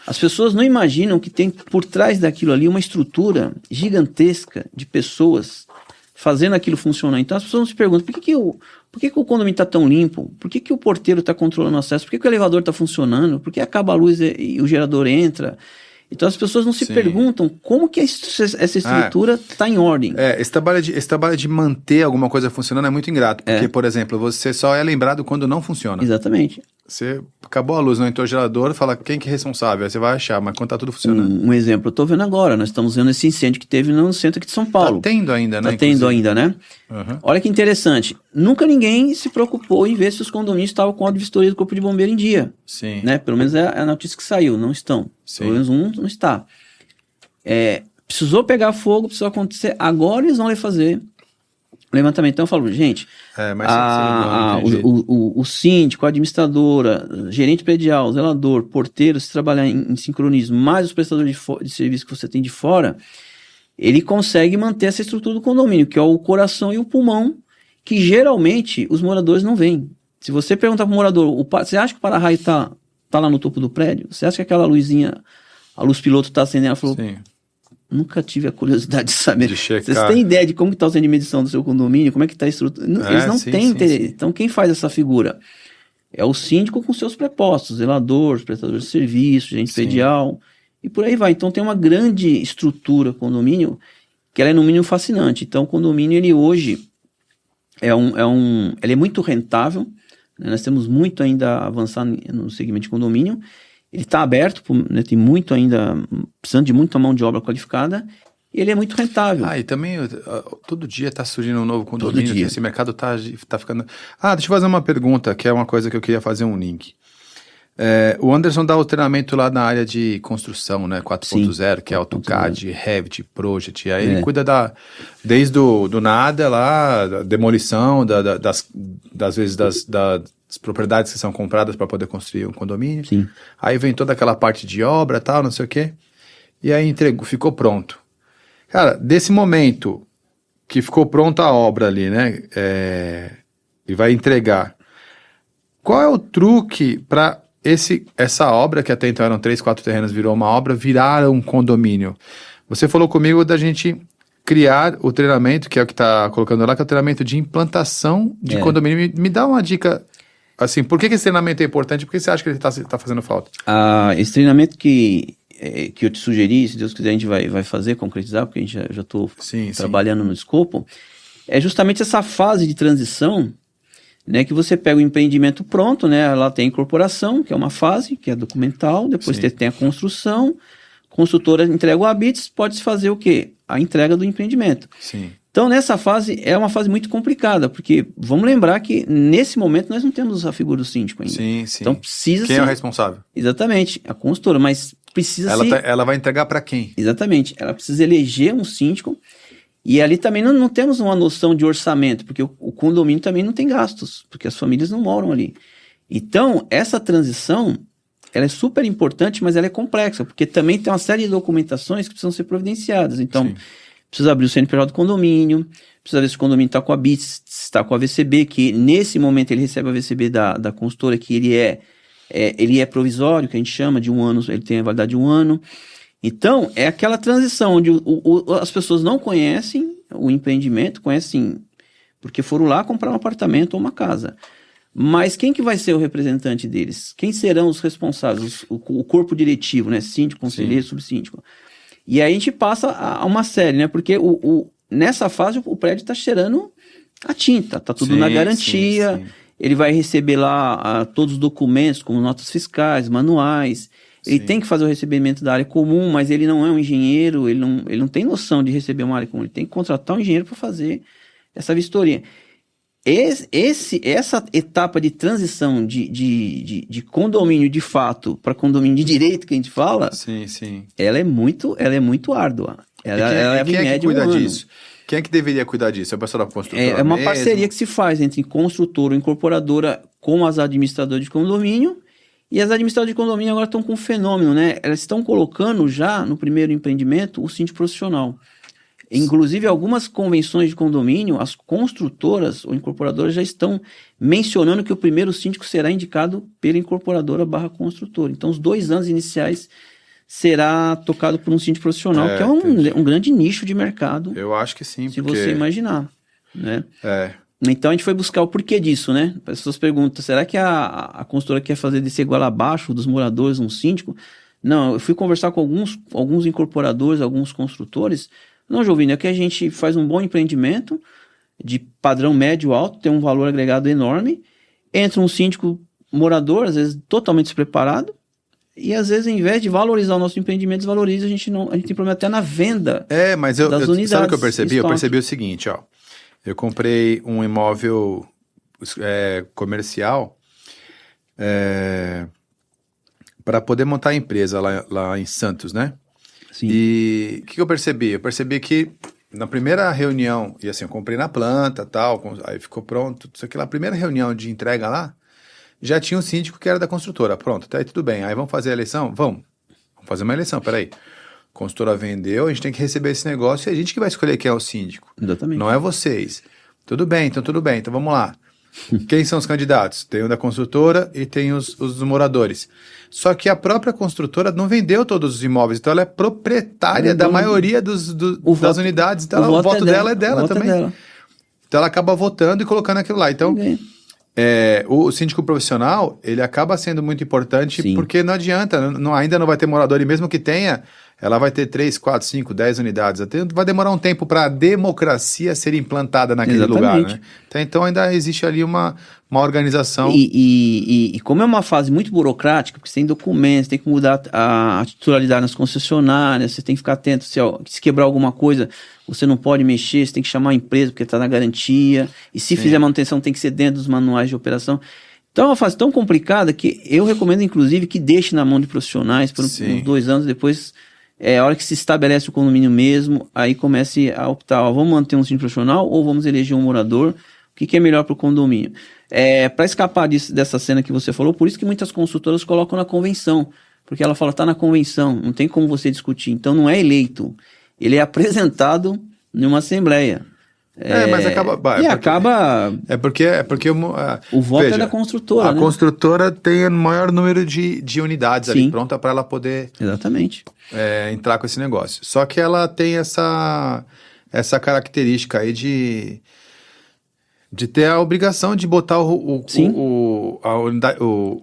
As pessoas não imaginam que tem por trás daquilo ali uma estrutura gigantesca de pessoas fazendo aquilo funcionar. Então as pessoas não se perguntam, por que o condomínio está tão limpo? Por que o porteiro está controlando o acesso? Por que o elevador está funcionando? Por que acaba a luz e o gerador entra? Então as pessoas não se perguntam como que essa estrutura está em ordem. Esse trabalho de manter alguma coisa funcionando é muito ingrato, porque, por exemplo, você só é lembrado quando não funciona. Exatamente. Você acabou a luz, não entrou o gerador, fala quem que é responsável, aí você vai achar, mas quando tá tudo funcionando. Um exemplo, eu tô vendo agora, nós estamos vendo esse incêndio que teve no centro aqui de São Paulo. Tá tendo ainda, né? Tá tendo ainda, né? Uhum. Olha que interessante, nunca ninguém se preocupou em ver se os condomínios estavam com a vistoria do Corpo de Bombeiro em dia. Sim. Né? Pelo menos é a notícia que saiu, não estão. Sim. Pelo menos um não está. Precisou pegar fogo, precisou acontecer, agora eles vão ali fazer levantamento. Então eu falo, gente, o síndico, a administradora, gerente predial, zelador, porteiro, se trabalhar em sincronismo, mais os prestadores de serviço que você tem de fora, ele consegue manter essa estrutura do condomínio, que é o coração e o pulmão, que geralmente os moradores não veem. Se você perguntar para o morador, você acha que o para-raio tá lá no topo do prédio? Você acha que aquela luzinha, a luz piloto está acendendo? Ela falou, sim. Nunca tive a curiosidade de saber. Vocês têm ideia de como está o centro de medição do seu condomínio? Como é que está a estrutura? Eles não têm interesse. Então, quem faz essa figura? É o síndico com seus prepostos, zelador, prestador de serviço, gerente predial, e por aí vai. Então, tem uma grande estrutura condomínio que ela é no mínimo fascinante. Então, o condomínio, ele hoje ele é muito rentável, né? Nós temos muito ainda a avançar no segmento de condomínio. Ele está aberto, né? Tem muito ainda, precisando de muita mão de obra qualificada, e ele é muito rentável. E também todo dia está surgindo um novo condomínio, Todo dia. esse mercado tá ficando... deixa eu fazer uma pergunta, que é uma coisa que eu queria fazer um link. O Anderson dá o treinamento lá na área de construção, né? 4.0, que é AutoCAD, Revit, Project. Aí ele cuida desde do nada lá, da demolição, das vezes das propriedades que são compradas para poder construir um condomínio. Sim. Aí vem toda aquela parte de obra, tal, não sei o quê. E aí ficou pronto. Cara, desse momento que ficou pronta a obra ali, né? E vai entregar. Qual é o truque para essa obra, que até então eram 3, 4 terrenos, virou uma obra, virar um condomínio? Você falou comigo da gente criar o treinamento, que é o que está colocando lá, que é o treinamento de implantação de condomínio. Me dá uma dica, assim, por que esse treinamento é importante? Por que você acha que ele está fazendo falta? Esse treinamento que eu te sugeri, se Deus quiser a gente vai fazer, concretizar, porque a gente já estou trabalhando no escopo, é justamente essa fase de transição, né, que você pega o empreendimento pronto, né, lá tem a incorporação, que é uma fase, que é documental, depois tem a construção, construtora entrega o habites, pode-se fazer o quê? A entrega do empreendimento. Sim. Então, nessa fase, é uma fase muito complicada, porque vamos lembrar que, nesse momento, nós não temos a figura do síndico ainda. Sim, sim. Então, precisa Quem é o responsável? Exatamente, a consultora, mas precisa ela vai entregar para quem? Exatamente, ela precisa eleger um síndico, e ali também não temos uma noção de orçamento, porque o condomínio também não tem gastos, porque as famílias não moram ali. Então, essa transição, ela é super importante, mas ela é complexa, porque também tem uma série de documentações que precisam ser providenciadas. Então, precisa abrir o CNPJ do condomínio, precisa ver se o condomínio está com a BITS, se está com a VCB, que nesse momento ele recebe a VCB da consultora, que ele é provisório, que a gente chama de 1 ano, ele tem a validade de 1 ano. Então, é aquela transição onde as pessoas não conhecem o empreendimento, conhecem porque foram lá comprar um apartamento ou uma casa. Mas quem que vai ser o representante deles? Quem serão os responsáveis? O corpo diretivo, né? Síndico, conselheiro, subsíndico. E aí a gente passa a uma série, né? Porque nessa fase o prédio está cheirando a tinta, tá tudo na garantia, ele vai receber lá todos os documentos, como notas fiscais, manuais, ele tem que fazer o recebimento da área comum, mas ele não é um engenheiro, ele não tem noção de receber uma área comum, ele tem que contratar um engenheiro para fazer essa vistoria. Essa etapa de transição de condomínio de fato para condomínio de direito que a gente fala, ela é muito árdua. Quem é que cuida disso? Quem é que deveria cuidar disso? É o pessoal da construtora É uma parceria que se faz entre construtora ou incorporadora com as administradoras de condomínio, e as administradoras de condomínio agora estão com um fenômeno, né? Elas estão colocando já no primeiro empreendimento o síndico profissional. Inclusive, algumas convenções de condomínio, as construtoras ou incorporadoras já estão mencionando que o primeiro síndico será indicado pela incorporadora / construtora. Então, os 2 anos iniciais será tocado por um síndico profissional, que é um grande nicho de mercado. Eu acho que sim. Se você imaginar, né? Então, a gente foi buscar o porquê disso, né? As pessoas perguntam, será que a construtora quer fazer desse igual abaixo dos moradores um síndico? Não, eu fui conversar com alguns incorporadores, alguns construtores. Não, Jovino, é que a gente faz um bom empreendimento de padrão médio alto, tem um valor agregado enorme, entra um síndico morador, às vezes totalmente despreparado, e às vezes, em vez de valorizar o nosso empreendimento, desvaloriza, a gente tem problema até na venda mas das unidades. Sabe o que eu percebi? Eu percebi o seguinte, ó. Eu comprei um imóvel comercial para poder montar a empresa lá em Santos, né? Sim. E o que eu percebi? Eu percebi que na primeira reunião, e assim, eu comprei na planta, tal, aí ficou pronto, isso aqui, na primeira reunião de entrega lá, já tinha um síndico que era da construtora. Pronto, até aí tudo bem. Aí vamos fazer a eleição? Vamos fazer uma eleição, peraí. A construtora vendeu, a gente tem que receber esse negócio e a gente que vai escolher quem é o síndico. Exatamente. Não é vocês. Tudo bem, então vamos lá. Quem são os candidatos? Tem o da construtora e tem os moradores. Só que a própria construtora não vendeu todos os imóveis, então ela é proprietária da maioria das unidades, então o voto dela é dela também. Então ela acaba votando e colocando aquilo lá. Então, o síndico profissional, ele acaba sendo muito importante. Sim. Porque não adianta, ainda não vai ter morador, e mesmo que tenha, ela vai ter 3, 4, 5, 10 unidades. Até vai demorar um tempo para a democracia ser implantada naquele lugar, né? Então ainda existe ali uma organização. E como é uma fase muito burocrática, porque você tem documentos, tem que mudar a titularidade nas concessionárias, você tem que ficar atento, se quebrar alguma coisa, você não pode mexer, você tem que chamar a empresa porque está na garantia, e se fizer manutenção tem que ser dentro dos manuais de operação. Então é uma fase tão complicada que eu recomendo, inclusive, que deixe na mão de profissionais por uns 2 anos, depois, a hora que se estabelece o condomínio mesmo, aí comece a optar, vamos manter um síndico profissional ou vamos eleger um morador, o que é melhor para o condomínio. Para escapar dessa cena que você falou, por isso que muitas consultoras colocam na convenção, porque ela fala, está na convenção, não tem como você discutir, então não é eleito, ele é apresentado numa assembleia. Mas acaba. É porque o voto é da construtora. A construtora tem o maior número de unidades ali pronta para ela poder. Exatamente. Entrar com esse negócio. Só que ela tem essa característica aí de ter a obrigação de botar o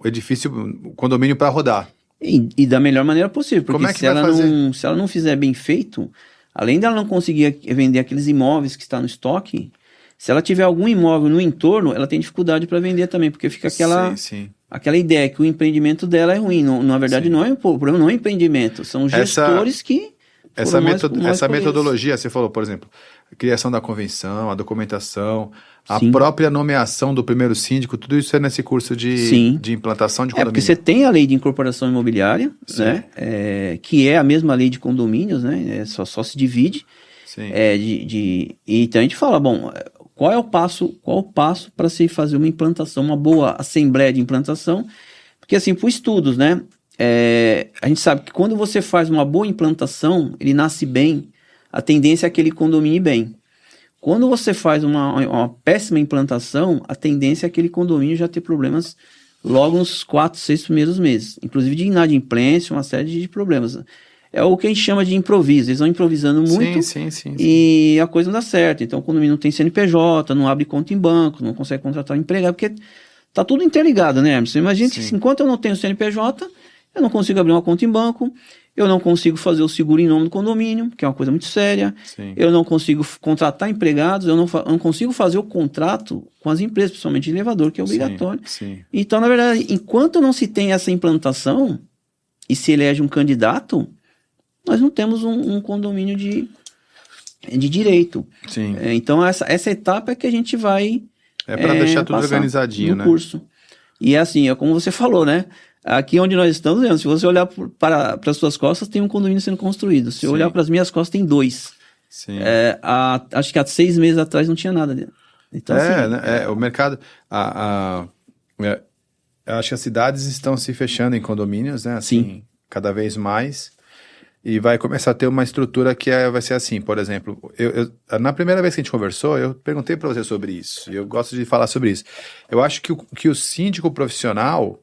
edifício, o condomínio para rodar. E da melhor maneira possível, porque Como é que vai fazer? Se ela não fizer bem feito, além dela não conseguir vender aqueles imóveis que está no estoque, se ela tiver algum imóvel no entorno, ela tem dificuldade para vender também, porque fica aquela ideia que o empreendimento dela é ruim. Na verdade, não é o problema, não é empreendimento, são gestores que... Essa metodologia, você falou, por exemplo, a criação da convenção, a documentação, a própria nomeação do primeiro síndico, tudo isso é nesse curso de implantação de condomínio. Porque você tem a lei de incorporação imobiliária, né? Que é a mesma lei de condomínios, né? Só se divide. Então a gente fala, bom, qual é o passo para se fazer uma implantação, uma boa assembleia de implantação? Porque assim, por estudos, né? A gente sabe que quando você faz uma boa implantação, ele nasce bem, a tendência é aquele condomínio ir bem. Quando você faz uma péssima implantação, a tendência é aquele condomínio já ter problemas logo nos 4, 6 primeiros meses. Inclusive de inadimplência, uma série de problemas. É o que a gente chama de improviso. Eles vão improvisando muito e a coisa não dá certo. Então o condomínio não tem CNPJ, não abre conta em banco, não consegue contratar um empregado, porque tá tudo interligado, né, Emerson? Imagina que enquanto eu não tenho CNPJ, eu não consigo abrir uma conta em banco, eu não consigo fazer o seguro em nome do condomínio, que é uma coisa muito séria, eu não consigo contratar empregados, eu não consigo fazer o contrato com as empresas, principalmente de elevador, que é obrigatório. Então, na verdade, enquanto não se tem essa implantação e se elege um candidato, nós não temos um condomínio de direito. Então, essa etapa é que a gente vai para deixar tudo organizadinho, no curso. E é assim, é como você falou, né? Aqui onde nós estamos, se você olhar para as suas costas, tem um condomínio sendo construído. Se eu olhar para as minhas costas, tem 2. Acho que há 6 meses atrás não tinha nada dentro. Então, o mercado... eu acho que as cidades estão se fechando em condomínios, né? Assim, cada vez mais. E vai começar a ter uma estrutura que vai ser assim, por exemplo, na primeira vez que a gente conversou, eu perguntei para você sobre isso. E eu gosto de falar sobre isso. Eu acho que o síndico profissional...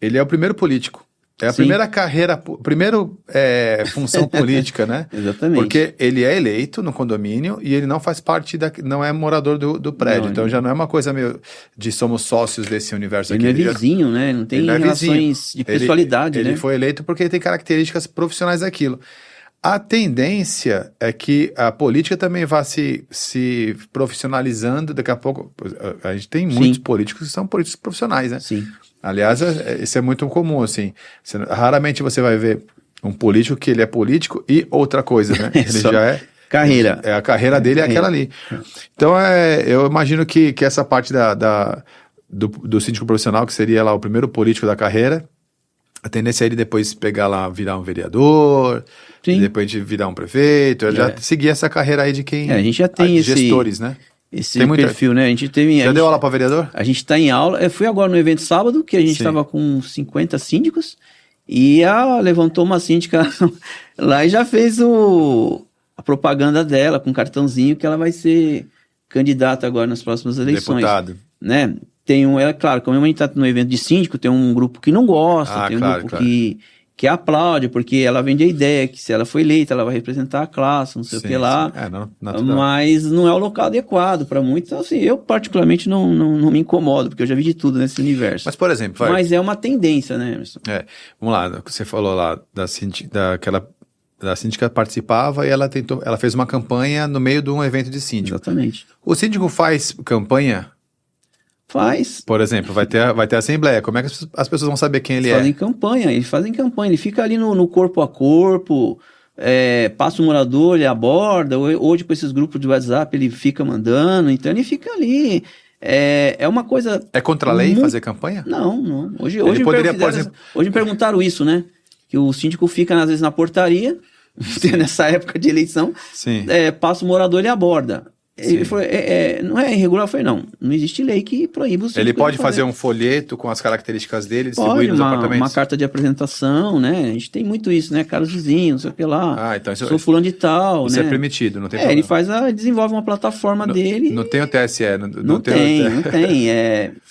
Ele é o primeiro político. É a primeira carreira, primeiro função política, né? Exatamente. Porque ele é eleito no condomínio e ele não faz parte não é morador do prédio. Então já não é uma coisa meio de somos sócios desse universo aqui. Ele é vizinho, né? Não tem relações de pessoalidade, né? Ele foi eleito porque ele tem características profissionais daquilo. A tendência é que a política também vá se profissionalizando. Daqui a pouco, a gente tem muitos políticos que são políticos profissionais, né? Aliás, isso é muito comum, assim. Raramente você vai ver um político que ele é político e outra coisa, né? Ele já é... Carreira. A carreira dele é aquela ali. Então, eu imagino que essa parte do síndico profissional, que seria lá o primeiro político da carreira, a tendência é ele depois pegar lá, virar um vereador, depois de virar um prefeito, já seguir essa carreira aí de quem... a gente já tem gestores, né? Esse perfil, né? Já deu aula para vereador? A gente está em aula. Eu fui agora no evento sábado, que a gente estava com 50 síndicos, e levantou uma síndica lá e já fez a propaganda dela com cartãozinho que ela vai ser candidata agora nas próximas eleições. Deputado. Né? Claro, como a gente está no evento de síndico, tem um grupo que não gosta, tem um grupo que aplaude, porque ela vende a ideia que se ela for eleita, ela vai representar a classe, não sei o que lá, mas não é o local adequado para muitos. Então, assim, eu particularmente não me incomodo, porque eu já vi de tudo nesse universo. Mas, por exemplo... Mas é uma tendência, né, Emerson? Vamos lá, você falou lá daquela a síndica participava e ela fez uma campanha no meio de um evento de síndico. Exatamente. O síndico faz campanha? Faz. Por exemplo, vai ter assembleia. Como é que as pessoas vão saber quem ele Eles fazem campanha, ele fica ali no corpo a corpo, passa o morador, ele aborda, ou tipo esses grupos de WhatsApp, ele fica mandando, então ele fica ali. É uma coisa... É contra a lei fazer campanha? Não. Hoje poderia, por exemplo... Hoje me perguntaram isso, né? Que o síndico fica, às vezes, na portaria, nessa época de eleição, passa o morador, ele aborda. Ele falou, não é irregular? Eu falei, não existe lei que proíba o síndico. Ele pode fazer um folheto com as características dele, distribuir nos apartamentos? Uma carta de apresentação, né? A gente tem muito isso, né? Caros vizinhos, não sei o que lá. Então sou fulano de tal, isso né? é permitido, não tem problema. Ele desenvolve uma plataforma dele. Não tem o TSE. Não tem.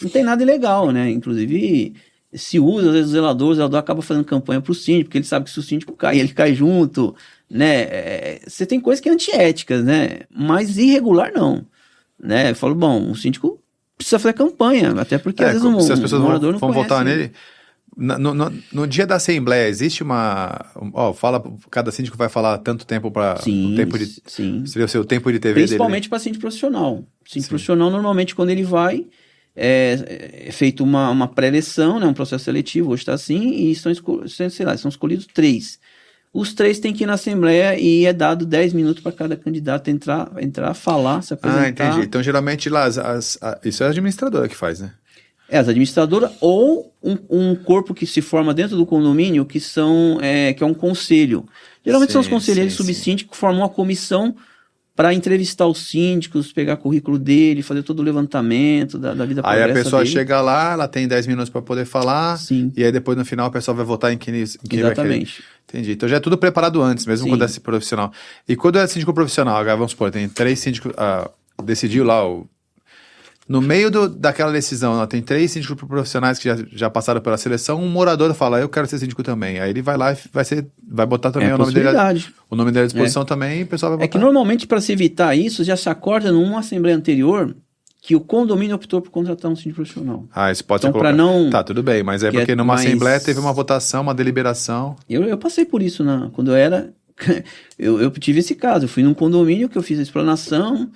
Não tem nada ilegal, né? Inclusive, se usa, às vezes, o zelador acaba fazendo campanha pro síndico, porque ele sabe que se o síndico cai, ele cai junto, né? Você tem coisas que é antiéticas, né? Mas irregular não, né? Eu falo, bom, o síndico precisa fazer campanha, até porque às vezes se as pessoas morador não vão conhece. votar nele. No dia da assembleia, existe uma... cada síndico vai falar tanto tempo para... Sim. Seria o seu tempo de TV principalmente para síndico profissional. Síndico profissional, normalmente, quando ele vai, é feito uma pré-eleição, né, um processo seletivo, hoje está assim, e são escolhidos 3. Os 3 têm que ir na Assembleia e é dado 10 minutos para cada candidato entrar, falar, se apresentar. Entendi. Então, geralmente, lá, isso é a administradora que faz, né? As administradoras ou um corpo que se forma dentro do condomínio, que é um conselho. Geralmente são os conselheiros subsíndicos que formam uma comissão para entrevistar os síndicos, pegar o currículo dele, fazer todo o levantamento da vida progressa Aí a pessoa dele. chega lá, ela tem 10 minutos para poder falar, Sim. E aí depois no final a pessoa vai votar em quem Exatamente. vai querer. Entendi. Então já é tudo preparado antes, mesmo quando é profissional. E quando é síndico profissional, agora vamos supor, tem 3 síndicos, decidiu lá no meio daquela decisão, tem 3 síndicos profissionais que já passaram pela seleção, um morador fala, eu quero ser síndico também. Aí ele vai lá e vai botar também o nome dele à disposição também e o pessoal vai votar. É que normalmente, para se evitar isso, já se acorda numa assembleia anterior que o condomínio optou por contratar um síndico profissional. Isso pode então, ser colocado. Não... Tá, tudo bem, mas porque numa assembleia teve uma votação, uma deliberação. Eu passei por isso quando eu era... eu tive esse caso, eu fui num condomínio que eu fiz a explanação,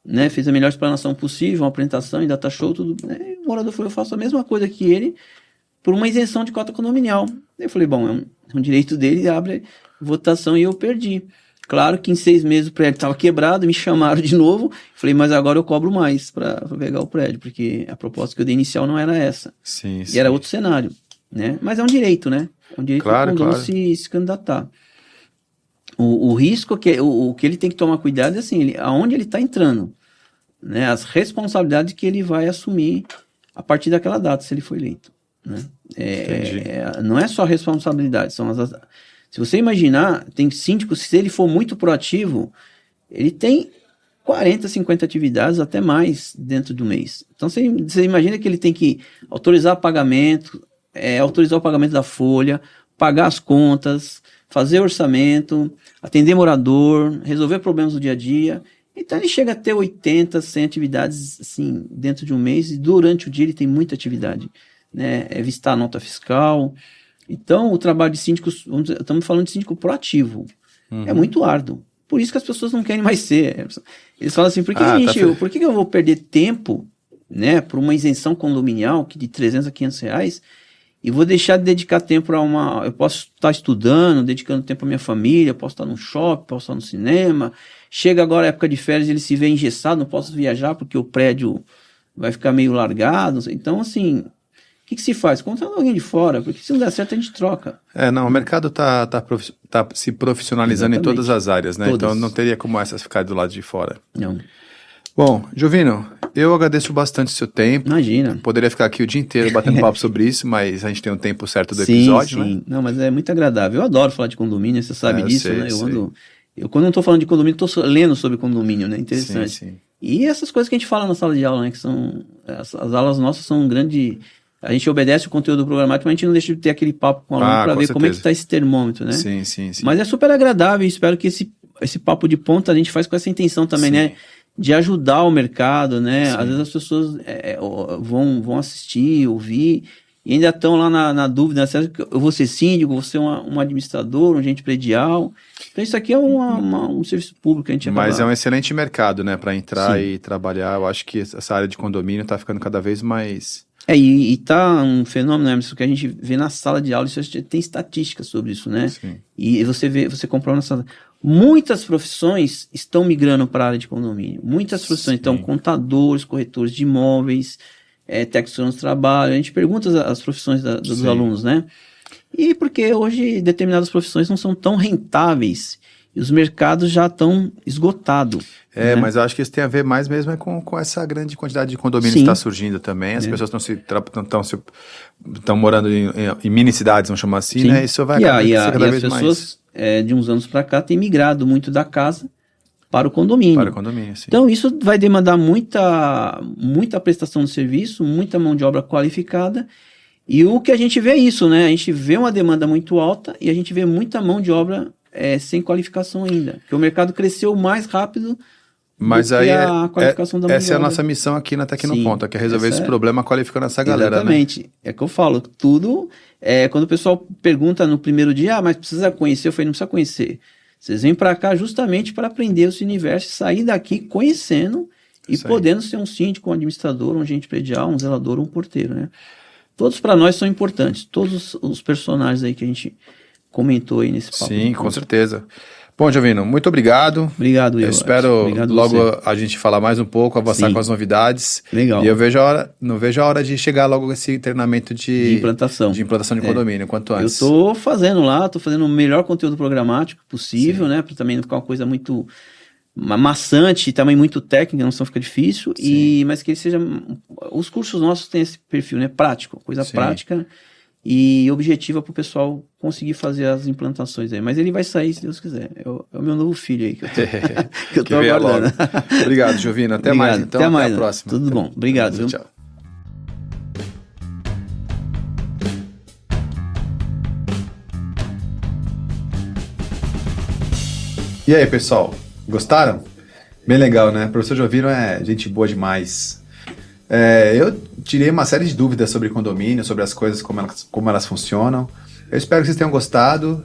né, fiz a melhor explanação possível, uma apresentação em data show, tudo, né, e o morador falou, eu faço a mesma coisa que ele por uma isenção de cota condominial. Eu falei, bom, é um direito dele, abre votação, e eu perdi. Claro que em 6 meses o prédio estava quebrado, me chamaram de novo, falei, mas agora eu cobro mais para pegar o prédio, porque a proposta que eu dei inicial não era essa. Sim. E era outro cenário, né? Mas é um direito, né? É um direito do condomínio se candidatar. O risco, o que ele tem que tomar cuidado é assim, aonde ele está entrando, né? As responsabilidades que ele vai assumir a partir daquela data, se ele for eleito, né? Não é só responsabilidade, se você imaginar, tem síndicos, se ele for muito proativo, ele tem 40, 50 atividades, até mais, dentro do mês. Então, você imagina que ele tem que autorizar pagamento, autorizar o pagamento da folha, pagar as contas, fazer orçamento, atender morador, resolver problemas do dia a dia. Então, ele chega a ter 80, 100 atividades, assim, dentro de um mês, e durante o dia ele tem muita atividade, né? Visitar a nota fiscal. Então, o trabalho de síndico, estamos falando de síndico proativo, é muito árduo. Por isso que as pessoas não querem mais ser. Eles falam assim, por que eu vou perder tempo, né, por uma isenção condominial de 300 a 500 reais, e vou deixar de dedicar tempo para eu posso estar estudando, dedicando tempo à minha família, posso estar no shopping, posso estar no cinema, chega agora a época de férias, ele se vê engessado, não posso viajar porque o prédio vai ficar meio largado. Então, assim, o que se faz? Contrata alguém de fora, porque se não der certo a gente troca. O mercado tá se profissionalizando. Exatamente. Em todas as áreas, né? Todas. Então não teria como essas ficar do lado de fora. Não. Bom, Jovino, eu agradeço bastante o seu tempo. Imagina. Poderia ficar aqui o dia inteiro batendo papo sobre isso, mas a gente tem um tempo certo do episódio, sim. né? Não, mas é muito agradável. Eu adoro falar de condomínio, você sabe disso, sei, né? Eu quando não estou falando de condomínio, estou lendo sobre condomínio, né? Interessante. Sim. E essas coisas que a gente fala na sala de aula, né? Que são... As aulas nossas são um grande... A gente obedece o conteúdo programático, mas a gente não deixa de ter aquele papo com o aluno para ver certeza. Como é que está esse termômetro, né? Sim. Mas é super agradável e espero que esse papo de ponta a gente faz com essa intenção também, né? De ajudar o mercado, né? Sim. Às vezes as pessoas vão assistir, ouvir e ainda estão lá na dúvida, será que eu vou ser síndico, vou ser um administrador, um agente predial. Então isso aqui é um serviço público que a gente Mas é um excelente mercado, né, para entrar e trabalhar. Eu acho que essa área de condomínio está ficando cada vez mais... E tá um fenômeno, né, isso que a gente vê na sala de aula, isso a gente tem estatísticas sobre isso, né? Sim. E você comprova na sala. Muitas profissões estão migrando para a área de condomínio. Muitas profissões, então, contadores, corretores de imóveis, técnicos de trabalho. A gente pergunta as profissões dos alunos, né? E porque hoje determinadas profissões não são tão rentáveis e os mercados já estão esgotados. Né? Mas eu acho que isso tem a ver mais mesmo com essa grande quantidade de condomínios que está surgindo também. As pessoas estão morando em mini cidades, vamos chamar assim, né? Isso vai cada vez mais. E as pessoas, de uns anos para cá, têm migrado muito da casa para o condomínio. Para o condomínio, sim. Então, isso vai demandar muita prestação de serviço, muita mão de obra qualificada. E o que a gente vê é isso, né? A gente vê uma demanda muito alta e a gente vê muita mão de obra sem qualificação ainda. Porque o mercado cresceu mais rápido. Mas aí a qualificação da mão essa de é a obra. Nossa missão aqui na Tecnoponta, que é resolver esse problema qualificando essa galera, Exatamente. Né? É que eu falo, tudo... quando o pessoal pergunta no primeiro dia, mas precisa conhecer? Eu falei, não precisa conhecer. Vocês vêm para cá justamente para aprender esse universo e sair daqui conhecendo e podendo ser um síndico, um administrador, um agente predial, um zelador, um porteiro, né? Todos para nós são importantes. Todos os personagens aí que a gente comentou aí nesse papo. Sim, com certeza. Bom, Jovino, muito obrigado. Obrigado, eu espero logo a gente falar mais um pouco, avançar com as novidades. Legal. E eu não vejo a hora de chegar logo com esse treinamento de implantação de condomínio, quanto antes. Eu estou fazendo o melhor conteúdo programático possível, né? Para também não ficar uma coisa muito maçante, também muito técnica, não fica difícil. Mas que ele seja... Os cursos nossos têm esse perfil, né? Prático, coisa prática e objetiva para o pessoal conseguir fazer as implantações aí. Mas ele vai sair, se Deus quiser. É o meu novo filho aí que eu tô aguardando. Obrigado, Jovino. Até mais, então. Até a próxima. Tudo bom. Obrigado. Tchau. E aí, pessoal? Gostaram? Bem legal, né? O professor Jovino é gente boa demais. Eu tirei uma série de dúvidas sobre condomínio, sobre as coisas, como elas funcionam. Eu espero que vocês tenham gostado.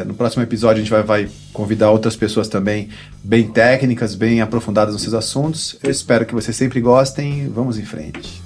No próximo episódio a gente vai convidar outras pessoas também bem técnicas, bem aprofundadas nos seus assuntos. Eu espero que vocês sempre gostem. Vamos em frente.